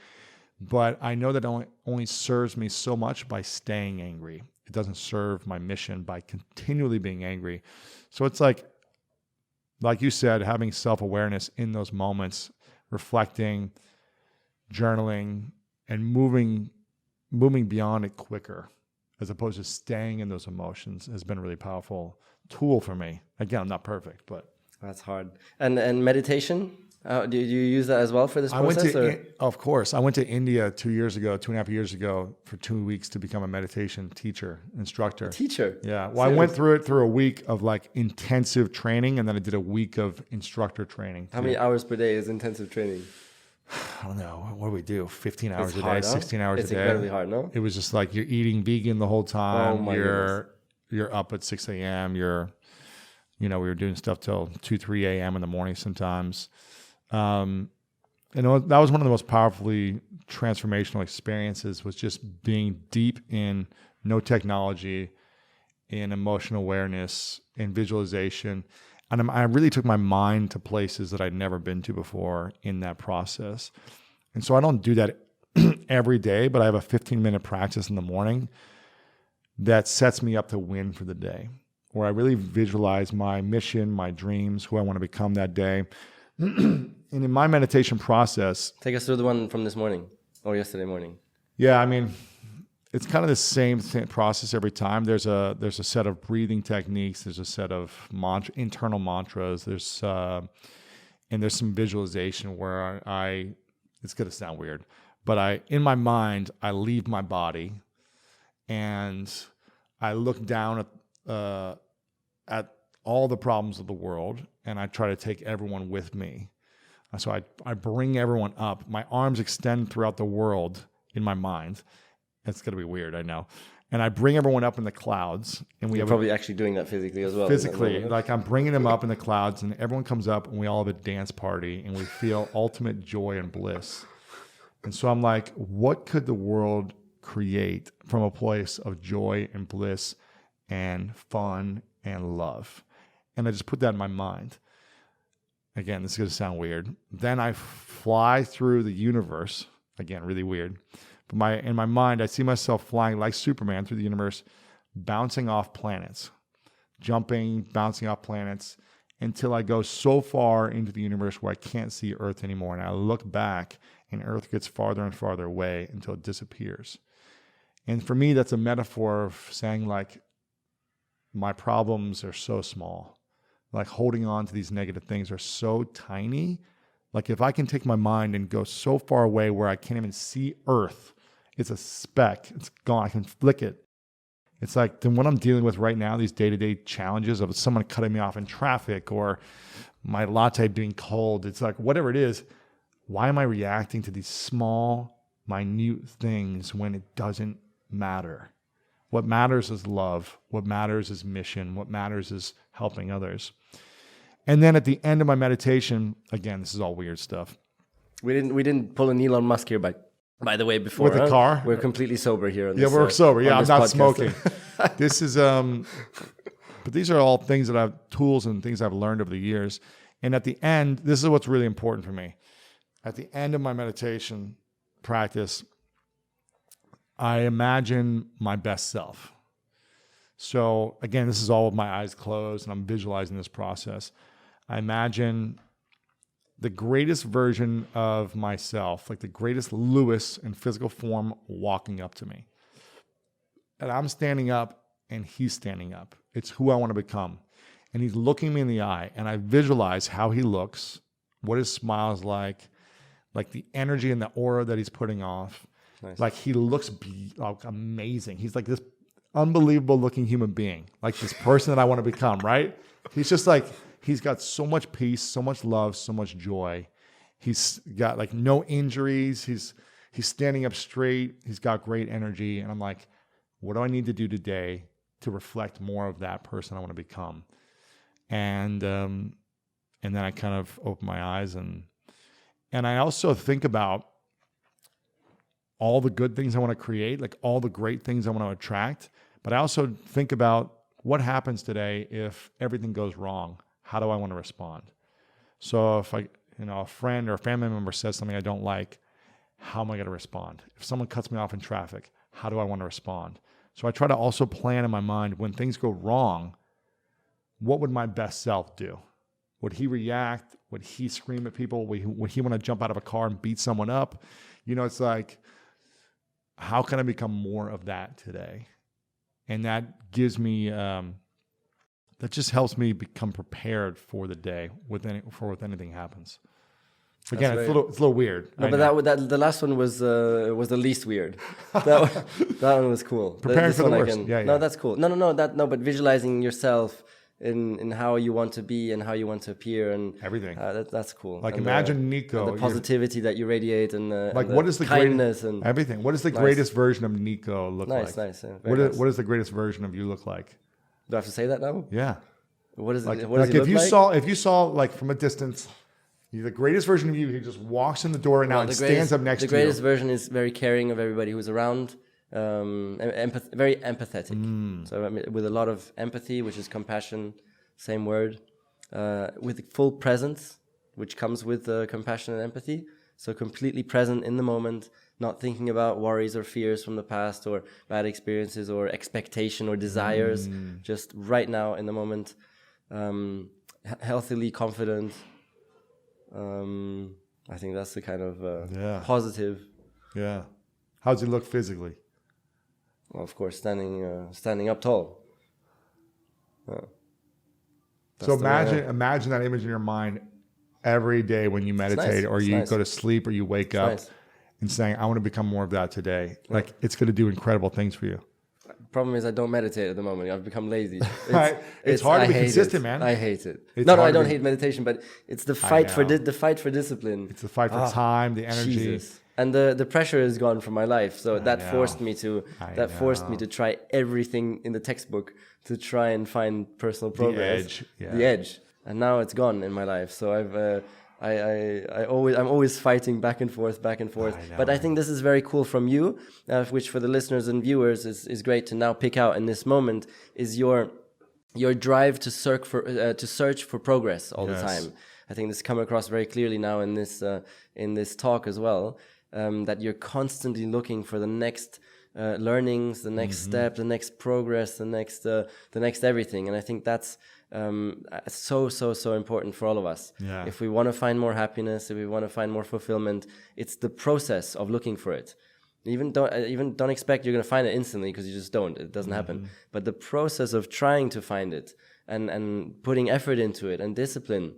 but I know that only serves me so much by staying angry. It doesn't serve my mission by continually being angry. So it's like you said, having self-awareness in those moments, reflecting, journaling, and moving beyond it quicker, as opposed to staying in those emotions, has been a really powerful tool for me. Again, I'm not perfect, but that's hard. And meditation, do you use that as well for this process? Of course. I went to India 2.5 years ago for 2 weeks to become a meditation instructor. Teacher? Yeah. Well, I went through a week of like intensive training, and then I did a week of instructor training. How many hours per day is intensive training? I don't know. What do we do? 15 hours a day, 16 hours a day. It's incredibly hard, no? It was just like you're eating vegan the whole time. Oh my goodness. You're up at 6 a.m. We were doing stuff till 2, 3 a.m. in the morning sometimes. That was one of the most powerfully transformational experiences, was just being deep in no technology, in emotional awareness, in visualization. And I really took my mind to places that I'd never been to before in that process. And so I don't do that every day, but I have a 15-minute practice in the morning. that sets me up to win for the day, where I really visualize my mission, my dreams, who I want to become that day. And in my meditation process... Take us through the one from this morning or yesterday morning. Yeah, I mean, it's kind of the same process every time. There's a set of breathing techniques. There's a set of internal mantras. There's some visualization where it's going to sound weird, but in my mind, I leave my body and I look down at all the problems of the world, and I try to take everyone with me. So I bring everyone up. My arms extend throughout the world in my mind. It's going to be weird, I know. And I bring everyone up in the clouds. And You're probably actually doing that physically as well. Physically. Like I'm bringing them up in the clouds, and everyone comes up, and we all have a dance party, and we feel ultimate joy and bliss. And so I'm like, what could the world create from a place of joy and bliss and fun and love? And I just put that in my mind. Again, this is going to sound weird. Then I fly through the universe. Again, really weird. But in my mind, I see myself flying like Superman through the universe, bouncing off planets, jumping, bouncing off planets, until I go so far into the universe where I can't see Earth anymore. And I look back, and Earth gets farther and farther away until it disappears. And for me, that's a metaphor of saying, like, my problems are so small. Like, holding on to these negative things are so tiny. Like, if I can take my mind and go so far away where I can't even see Earth, it's a speck, it's gone, I can flick it. It's like, then what I'm dealing with right now, these day-to-day challenges of someone cutting me off in traffic or my latte being cold, it's like, whatever it is, why am I reacting to these small, minute things when it doesn't matter? What matters is love. What matters is mission. What matters is helping others. And then at the end of my meditation, again, this is all weird stuff. We didn't pull an Elon Musk here, by the way, before. With the car? We're completely sober here. On this, we're sober. Yeah, I'm not podcast. smoking. This is, but these are all things that tools and things I've learned over the years. And at the end, this is what's really important for me. At the end of my meditation practice, I imagine my best self. So again, this is all with my eyes closed, and I'm visualizing this process. I imagine the greatest version of myself, like the greatest Lewis in physical form, walking up to me. And I'm standing up, and he's standing up. It's who I want to become. And he's looking me in the eye, and I visualize how he looks, what his smile is like the energy and the aura that he's putting off. Nice. Like, he looks amazing. He's like this unbelievable looking human being, like this person that I want to become, right? He's just like, he's got so much peace, so much love, so much joy. He's got like no injuries. He's standing up straight. He's got great energy. And I'm like, what do I need to do today to reflect more of that person I want to become? And then I kind of open my eyes, and I also think about all the good things I want to create, like all the great things I want to attract. But I also think about what happens today if everything goes wrong. How do I want to respond? So if a friend or a family member says something I don't like, how am I going to respond? If someone cuts me off in traffic, how do I want to respond? So I try to also plan in my mind, when things go wrong, what would my best self do? Would he react? Would he scream at people? Would he want to jump out of a car and beat someone up? It's like, how can I become more of that today? And that gives me, that just helps me become prepared for the day with anything happens. Again, it's a little weird. No, but the last one was the least weird. That one was cool. Preparing for the worst. Yeah. No, that's cool. No, but visualizing yourself in how you want to be and how you want to appear and everything. That's cool. Like, and imagine Nico. The positivity that you radiate and what is the kindness and everything. What does the greatest version of Nico look like? Nice. What does the greatest version of you look like? Do I have to say that now? Yeah. What is it? Like if you saw like from a distance, the greatest version of you, he just walks in the door and stands up next to you. The greatest version is very caring of everybody who's around. Very empathetic. So with a lot of empathy, which is compassion, same word, with full presence, which comes with compassion and empathy. So completely present in the moment, not thinking about worries or fears from the past or bad experiences or expectation or desires. Just right now in the moment, healthily confident. I think that's the kind of positive. Yeah. How's he look physically? Well, of course, standing up tall. So imagine that image in your mind every day when you meditate or you go to sleep or you wake up and saying, I want to become more of that today. Like, it's going to do incredible things for you. Problem is I don't meditate at the moment. I've become lazy. It's hard to be consistent, man. I hate it. I don't hate meditation, but it's the fight for discipline. It's the fight for time, the energy. Jesus. And the pressure is gone from my life. So that forced me to try everything in the textbook to try and find personal progress. The edge. And now it's gone in my life. So I'm always fighting back and forth. But I think this is very cool from you, which for the listeners and viewers is great to now pick out in this moment, is your drive to search for progress all the time. I think this come across very clearly now in this talk as well, that you're constantly looking for the next learnings, the next step, the next progress, the next everything. And I think that's so important for all of us. If we want to find more happiness, if we want to find more fulfillment, it's the process of looking for it. Even don't expect you're going to find it instantly, because you just don't. It doesn't happen. But the process of trying to find it and putting effort into it and discipline,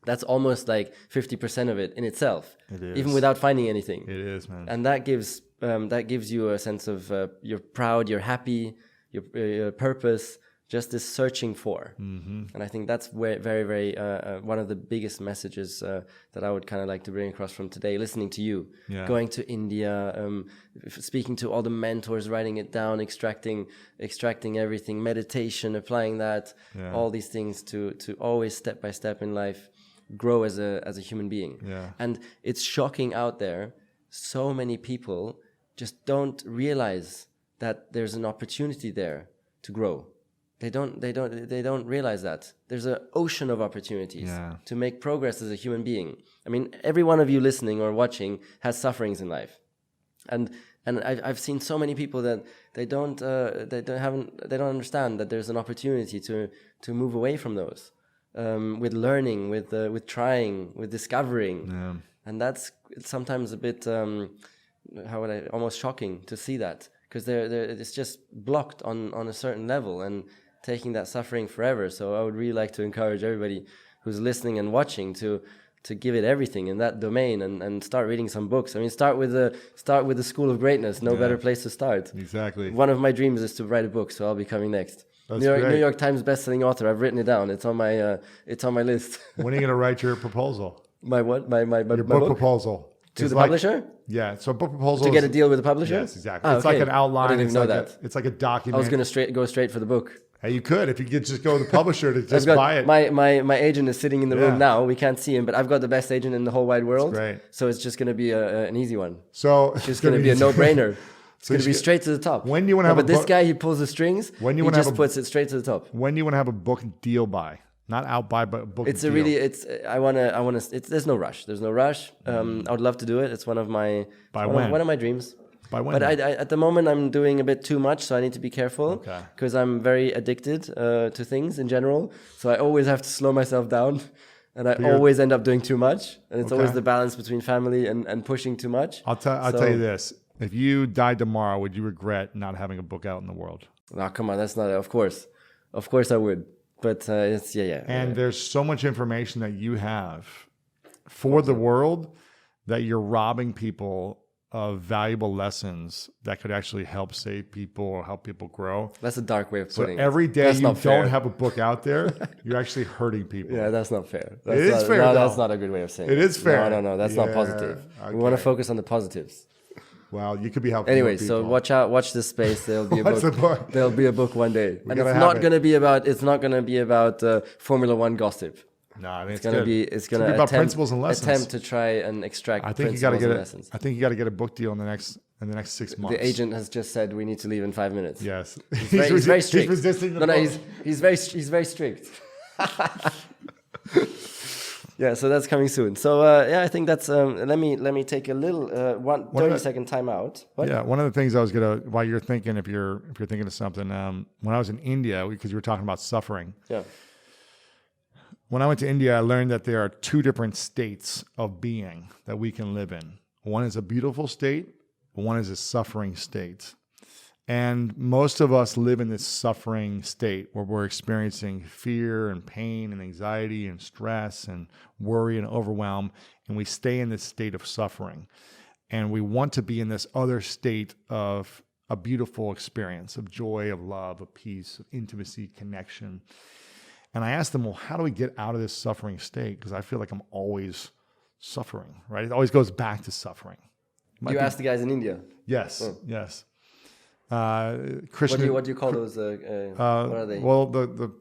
that's almost like 50% of it in itself. It is. Even without finding anything. It is, man. And that gives you a sense of you're proud, you're happy, your purpose, just this searching for. And I think that's very, very one of the biggest messages that I would kind of like to bring across from today, listening to you, going to India, speaking to all the mentors, writing it down, extracting everything, meditation, applying that, all these things to always step by step in life grow as a human being. And it's shocking out there. So many people just don't realize that there's an opportunity there to grow. They don't realize that there's an ocean of opportunities to make progress as a human being. I mean, every one of you listening or watching has sufferings in life, and I've seen so many people that they don't understand that there's an opportunity to move away from those, with learning, with trying, with discovering, and that's sometimes a bit almost shocking to see that, because it's just blocked on a certain level and taking that suffering forever. So I would really like to encourage everybody who's listening and watching to give it everything in that domain and start reading some books. I mean, start with the School of Greatness. No better place to start. Exactly. One of my dreams is to write a book, so I'll be coming next. New York Times bestselling author. I've written it down. It's on my list. When are you going to write your proposal? My what? My book proposal. To the publisher? Yeah, so book proposal. To get a deal with the publisher? Yes, exactly. It's like an outline. I didn't even know that. It's like a document. I was going to go straight for the book. Hey, you could, if you could just go to the publisher to just buy it. My agent is sitting in the room now. We can't see him, but I've got the best agent in the whole wide world. That's great. So it's just going to be an easy one. So it's just going to be a no-brainer. It's going to be straight to the top. When do you want to have a book? But this guy, he pulls the strings. He just puts it straight to the top. When do you want to have a book deal by? Not out by, but a book it's deal. There's no rush. There's no rush. I would love to do it. It's one of my dreams. By when? But at the moment, I'm doing a bit too much, so I need to be careful. Because I'm very addicted to things in general. So I always have to slow myself down. And I always end up doing too much. And it's always the balance between family and pushing too much. I'll tell you this. If you died tomorrow, would you regret not having a book out in the world? No, come on. That's not... Of course I would. But it's... And there's so much information that you have for the world that you're robbing people of valuable lessons that could actually help save people or help people grow. That's a dark way of putting it. So every day you don't have a book out there, you're actually hurting people. Yeah, that's not fair. It is fair. No, that's not a good way of saying it. It is fair. No, that's not positive. Okay. We want to focus on the positives. Well, you could be helping. Anyway, so watch this space. There'll be a book. There'll be a book one day, and it's not going to be about Formula One gossip. No, I mean, it's going to be about principles and lessons. Attempt to try and extract principles and lessons. I think you got to get a book deal in the next 6 months. The agent has just said we need to leave in 5 minutes. Yes, he's very strict. He's resisting the book. He's very strict. Yeah, so that's coming soon. So yeah, I think that's. Let me take a little 30-second time out. What? Yeah, one of the things I was gonna, while you're thinking, if you're thinking of something, when I was in India, because you were talking about suffering. Yeah. When I went to India, I learned that there are two different states of being that we can live in. One is a beautiful state, one is a suffering state. And most of us live in this suffering state where we're experiencing fear and pain and anxiety and stress and worry and overwhelm, and we stay in this state of suffering. And we want to be in this other state of a beautiful experience of joy, of love, of peace, of intimacy, connection. And I asked them, well, how do we get out of this suffering state? Because I feel like I'm always suffering, right? It always goes back to suffering. You asked the guys in India? Yes, Oh. yes. Krishna, What do you call those? What are they? Well, the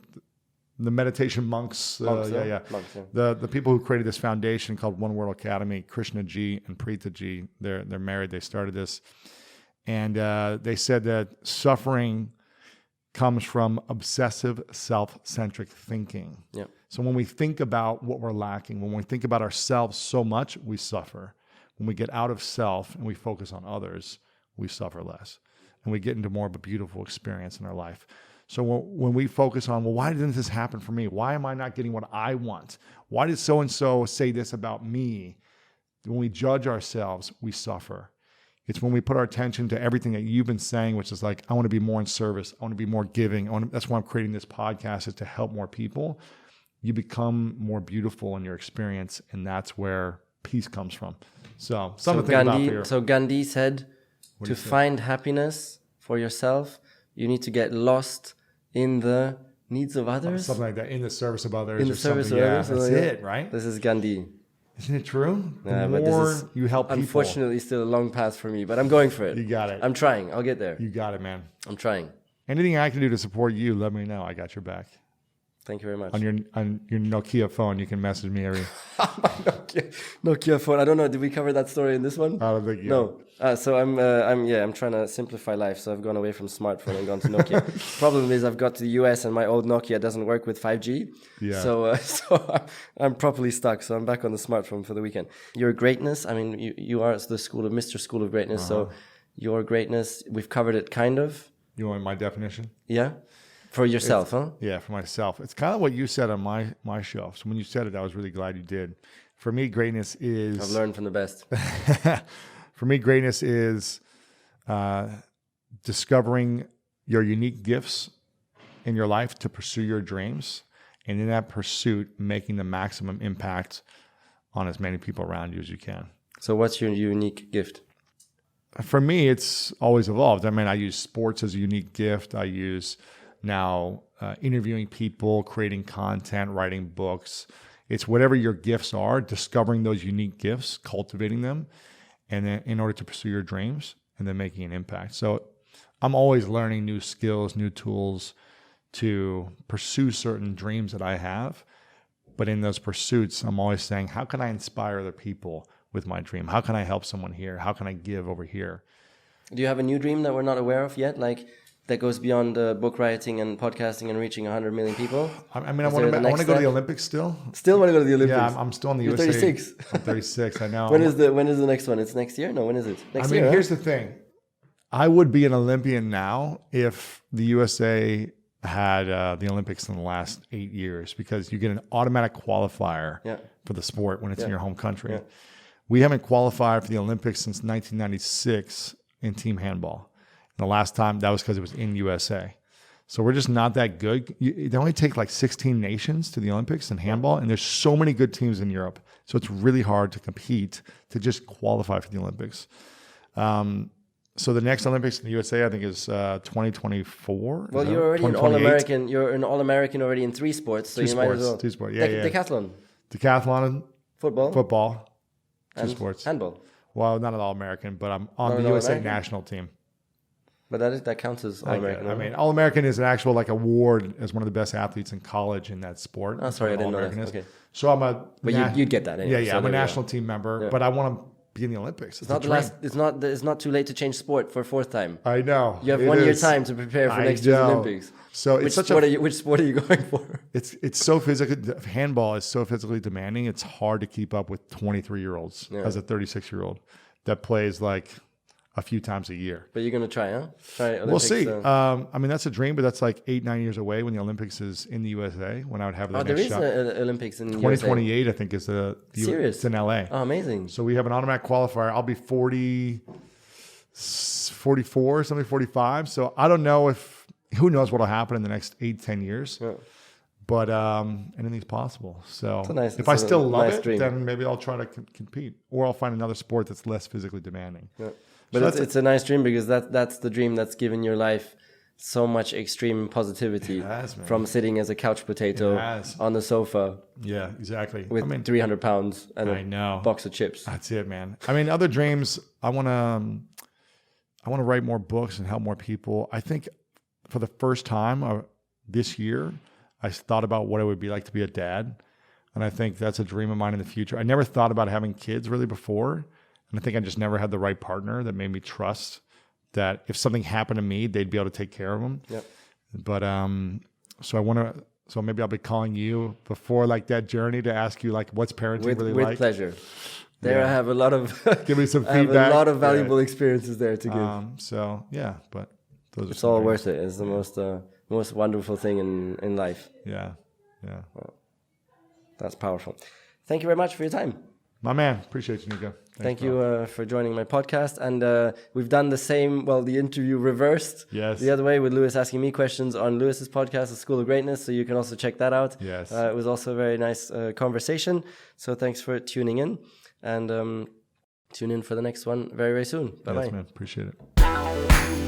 meditation monks. Monks, Monks, yeah. The people who created this foundation called One World Academy, Krishna Ji and Preeta Ji, they're married. They started this, and they said that suffering comes from obsessive, self-centric thinking. Yeah. So when we think about what we're lacking, when we think about ourselves so much, we suffer. When we get out of self and we focus on others, we suffer less. And we get into more of a beautiful experience in our life. So when we focus on, well, why didn't this happen for me? Why am I not getting what I want? Why did so-and-so say this about me? When we judge ourselves, we suffer. It's when we put our attention to everything that you've been saying, which is like, I want to be more in service. I want to be more giving. That's why I'm creating this podcast, is to help more people. You become more beautiful in your experience, and that's where peace comes from. So something to think about here. So Gandhi said, to find happiness for yourself, you need to get lost in the needs of others. Something like that, in the service of others. In the service of others. That's it, right? This is Gandhi. Isn't it true? Yeah, The but this more is you help people. Unfortunately, still a long path for me, but I'm going for it. You got it. I'm trying. I'll get there. You got it, man. I'm trying. Anything I can do to support you, let me know. I got your back. Thank you very much. On your Nokia phone, you can message me every. Nokia phone. I don't know. Did we cover that story in this one? I don't think you. No. So I'm trying to simplify life. So I've gone away from smartphone and gone to Nokia. Problem is, I've got to the US and my old Nokia doesn't work with 5G. Yeah. So I'm properly stuck. So I'm back on the smartphone for the weekend. Your greatness. I mean, you are the Mr. School of Greatness. So your greatness, we've covered it kind of. You want my definition? Yeah. For yourself, huh? Yeah, for myself. It's kind of what you said on my show. So when you said it, I was really glad you did. For me, greatness is... I've learned from the best. For me, greatness is discovering your unique gifts in your life to pursue your dreams. And in that pursuit, making the maximum impact on as many people around you as you can. So what's your unique gift? For me, it's always evolved. I mean, I use sports as a unique gift. I use... now interviewing people, creating content, writing books. It's whatever your gifts are, discovering those unique gifts, cultivating them, and then in order to pursue your dreams, and then making an impact. So I'm always learning new skills, new tools to pursue certain dreams that I have. But in those pursuits, I'm always saying, how can I inspire other people with my dream? How can I help someone here? How can I give over here? Do you have a new dream that we're not aware of yet? Like, that goes beyond book writing and podcasting and reaching 100 million people? I mean, I want to go to the Olympics still. Still want to go to the Olympics? Yeah, I'm still in the You're USA. 36. I'm 36, I know. When is the next one? It's next year? No, when is it? Next year, here's the thing. I would be an Olympian now if the USA had the Olympics in the last 8 years, because you get an automatic qualifier for the sport when it's in your home country. Yeah. We haven't qualified for the Olympics since 1996 in team handball. And the last time, that was because it was in USA. So we're just not that good. They only take like 16 nations to the Olympics in handball, and there's so many good teams in Europe. So it's really hard to compete to just qualify for the Olympics. So the next Olympics in the USA, I think, is 2024. Well, you're already an All-American. You're an All-American already in 3 sports, so you might as well. 2 sports, yeah. Decathlon. Football. 2 sports. Handball. Well, not an All-American, but I'm on the USA national team. But that counts as All-American. I mean, All-American is an actual like award as one of the best athletes in college in that sport. Oh, sorry, I didn't know that. Okay. So I'm a... But you'd get that anyway. Yeah, I'm a national team member, but I want to be in the Olympics. It's not the last. It's not too late to change sport for a fourth time. I know. You have 1 year time to prepare for next year's Olympics. So which sport are you going for? It's so physically. Handball is so physically demanding. It's hard to keep up with 23-year-olds as a 36-year-old that plays like a few times a year. But you're gonna try, huh? Try Olympics, we'll see. I mean, that's a dream, but that's like 8-9 years away when the Olympics is in the USA. When I would have the next shot. There is an Olympics in 2028, I think, is the Serious? It's in LA. Oh, amazing. So we have an automatic qualifier. I'll be 44, something 45. So I don't know who knows what will happen in the next 8-10 years. Yeah. But anything's possible. So if I still love it, then maybe I'll try to compete, or I'll find another sport that's less physically demanding. Yeah. But so it's a nice dream, because that's the dream that's given your life so much extreme positivity from sitting as a couch potato on the sofa. Yeah, exactly. With 300 pounds and a box of chips. That's it, man. I mean, other dreams, I want to write more books and help more people. I think for the first time this year, I thought about what it would be like to be a dad. And I think that's a dream of mine in the future. I never thought about having kids really before. And I think I just never had the right partner that made me trust that if something happened to me, they'd be able to take care of them. Yep. But so maybe I'll be calling you before like that journey to ask you like what's parenting really like. With pleasure. There I have a lot of give me some feedback. I have a lot of valuable experiences there to give. So yeah, but it's all worth it. It's the most wonderful thing in life. Yeah. Well, that's powerful. Thank you very much for your time. My man, appreciate you, Nico. Thank you for joining my podcast. And we've done the same, the interview reversed the other way, with Lewis asking me questions on Lewis's podcast, The School of Greatness. So you can also check that out. Yes. It was also a very nice conversation. So thanks for tuning in, and tune in for the next one very, very soon. Bye-bye. Yes, man. Appreciate it.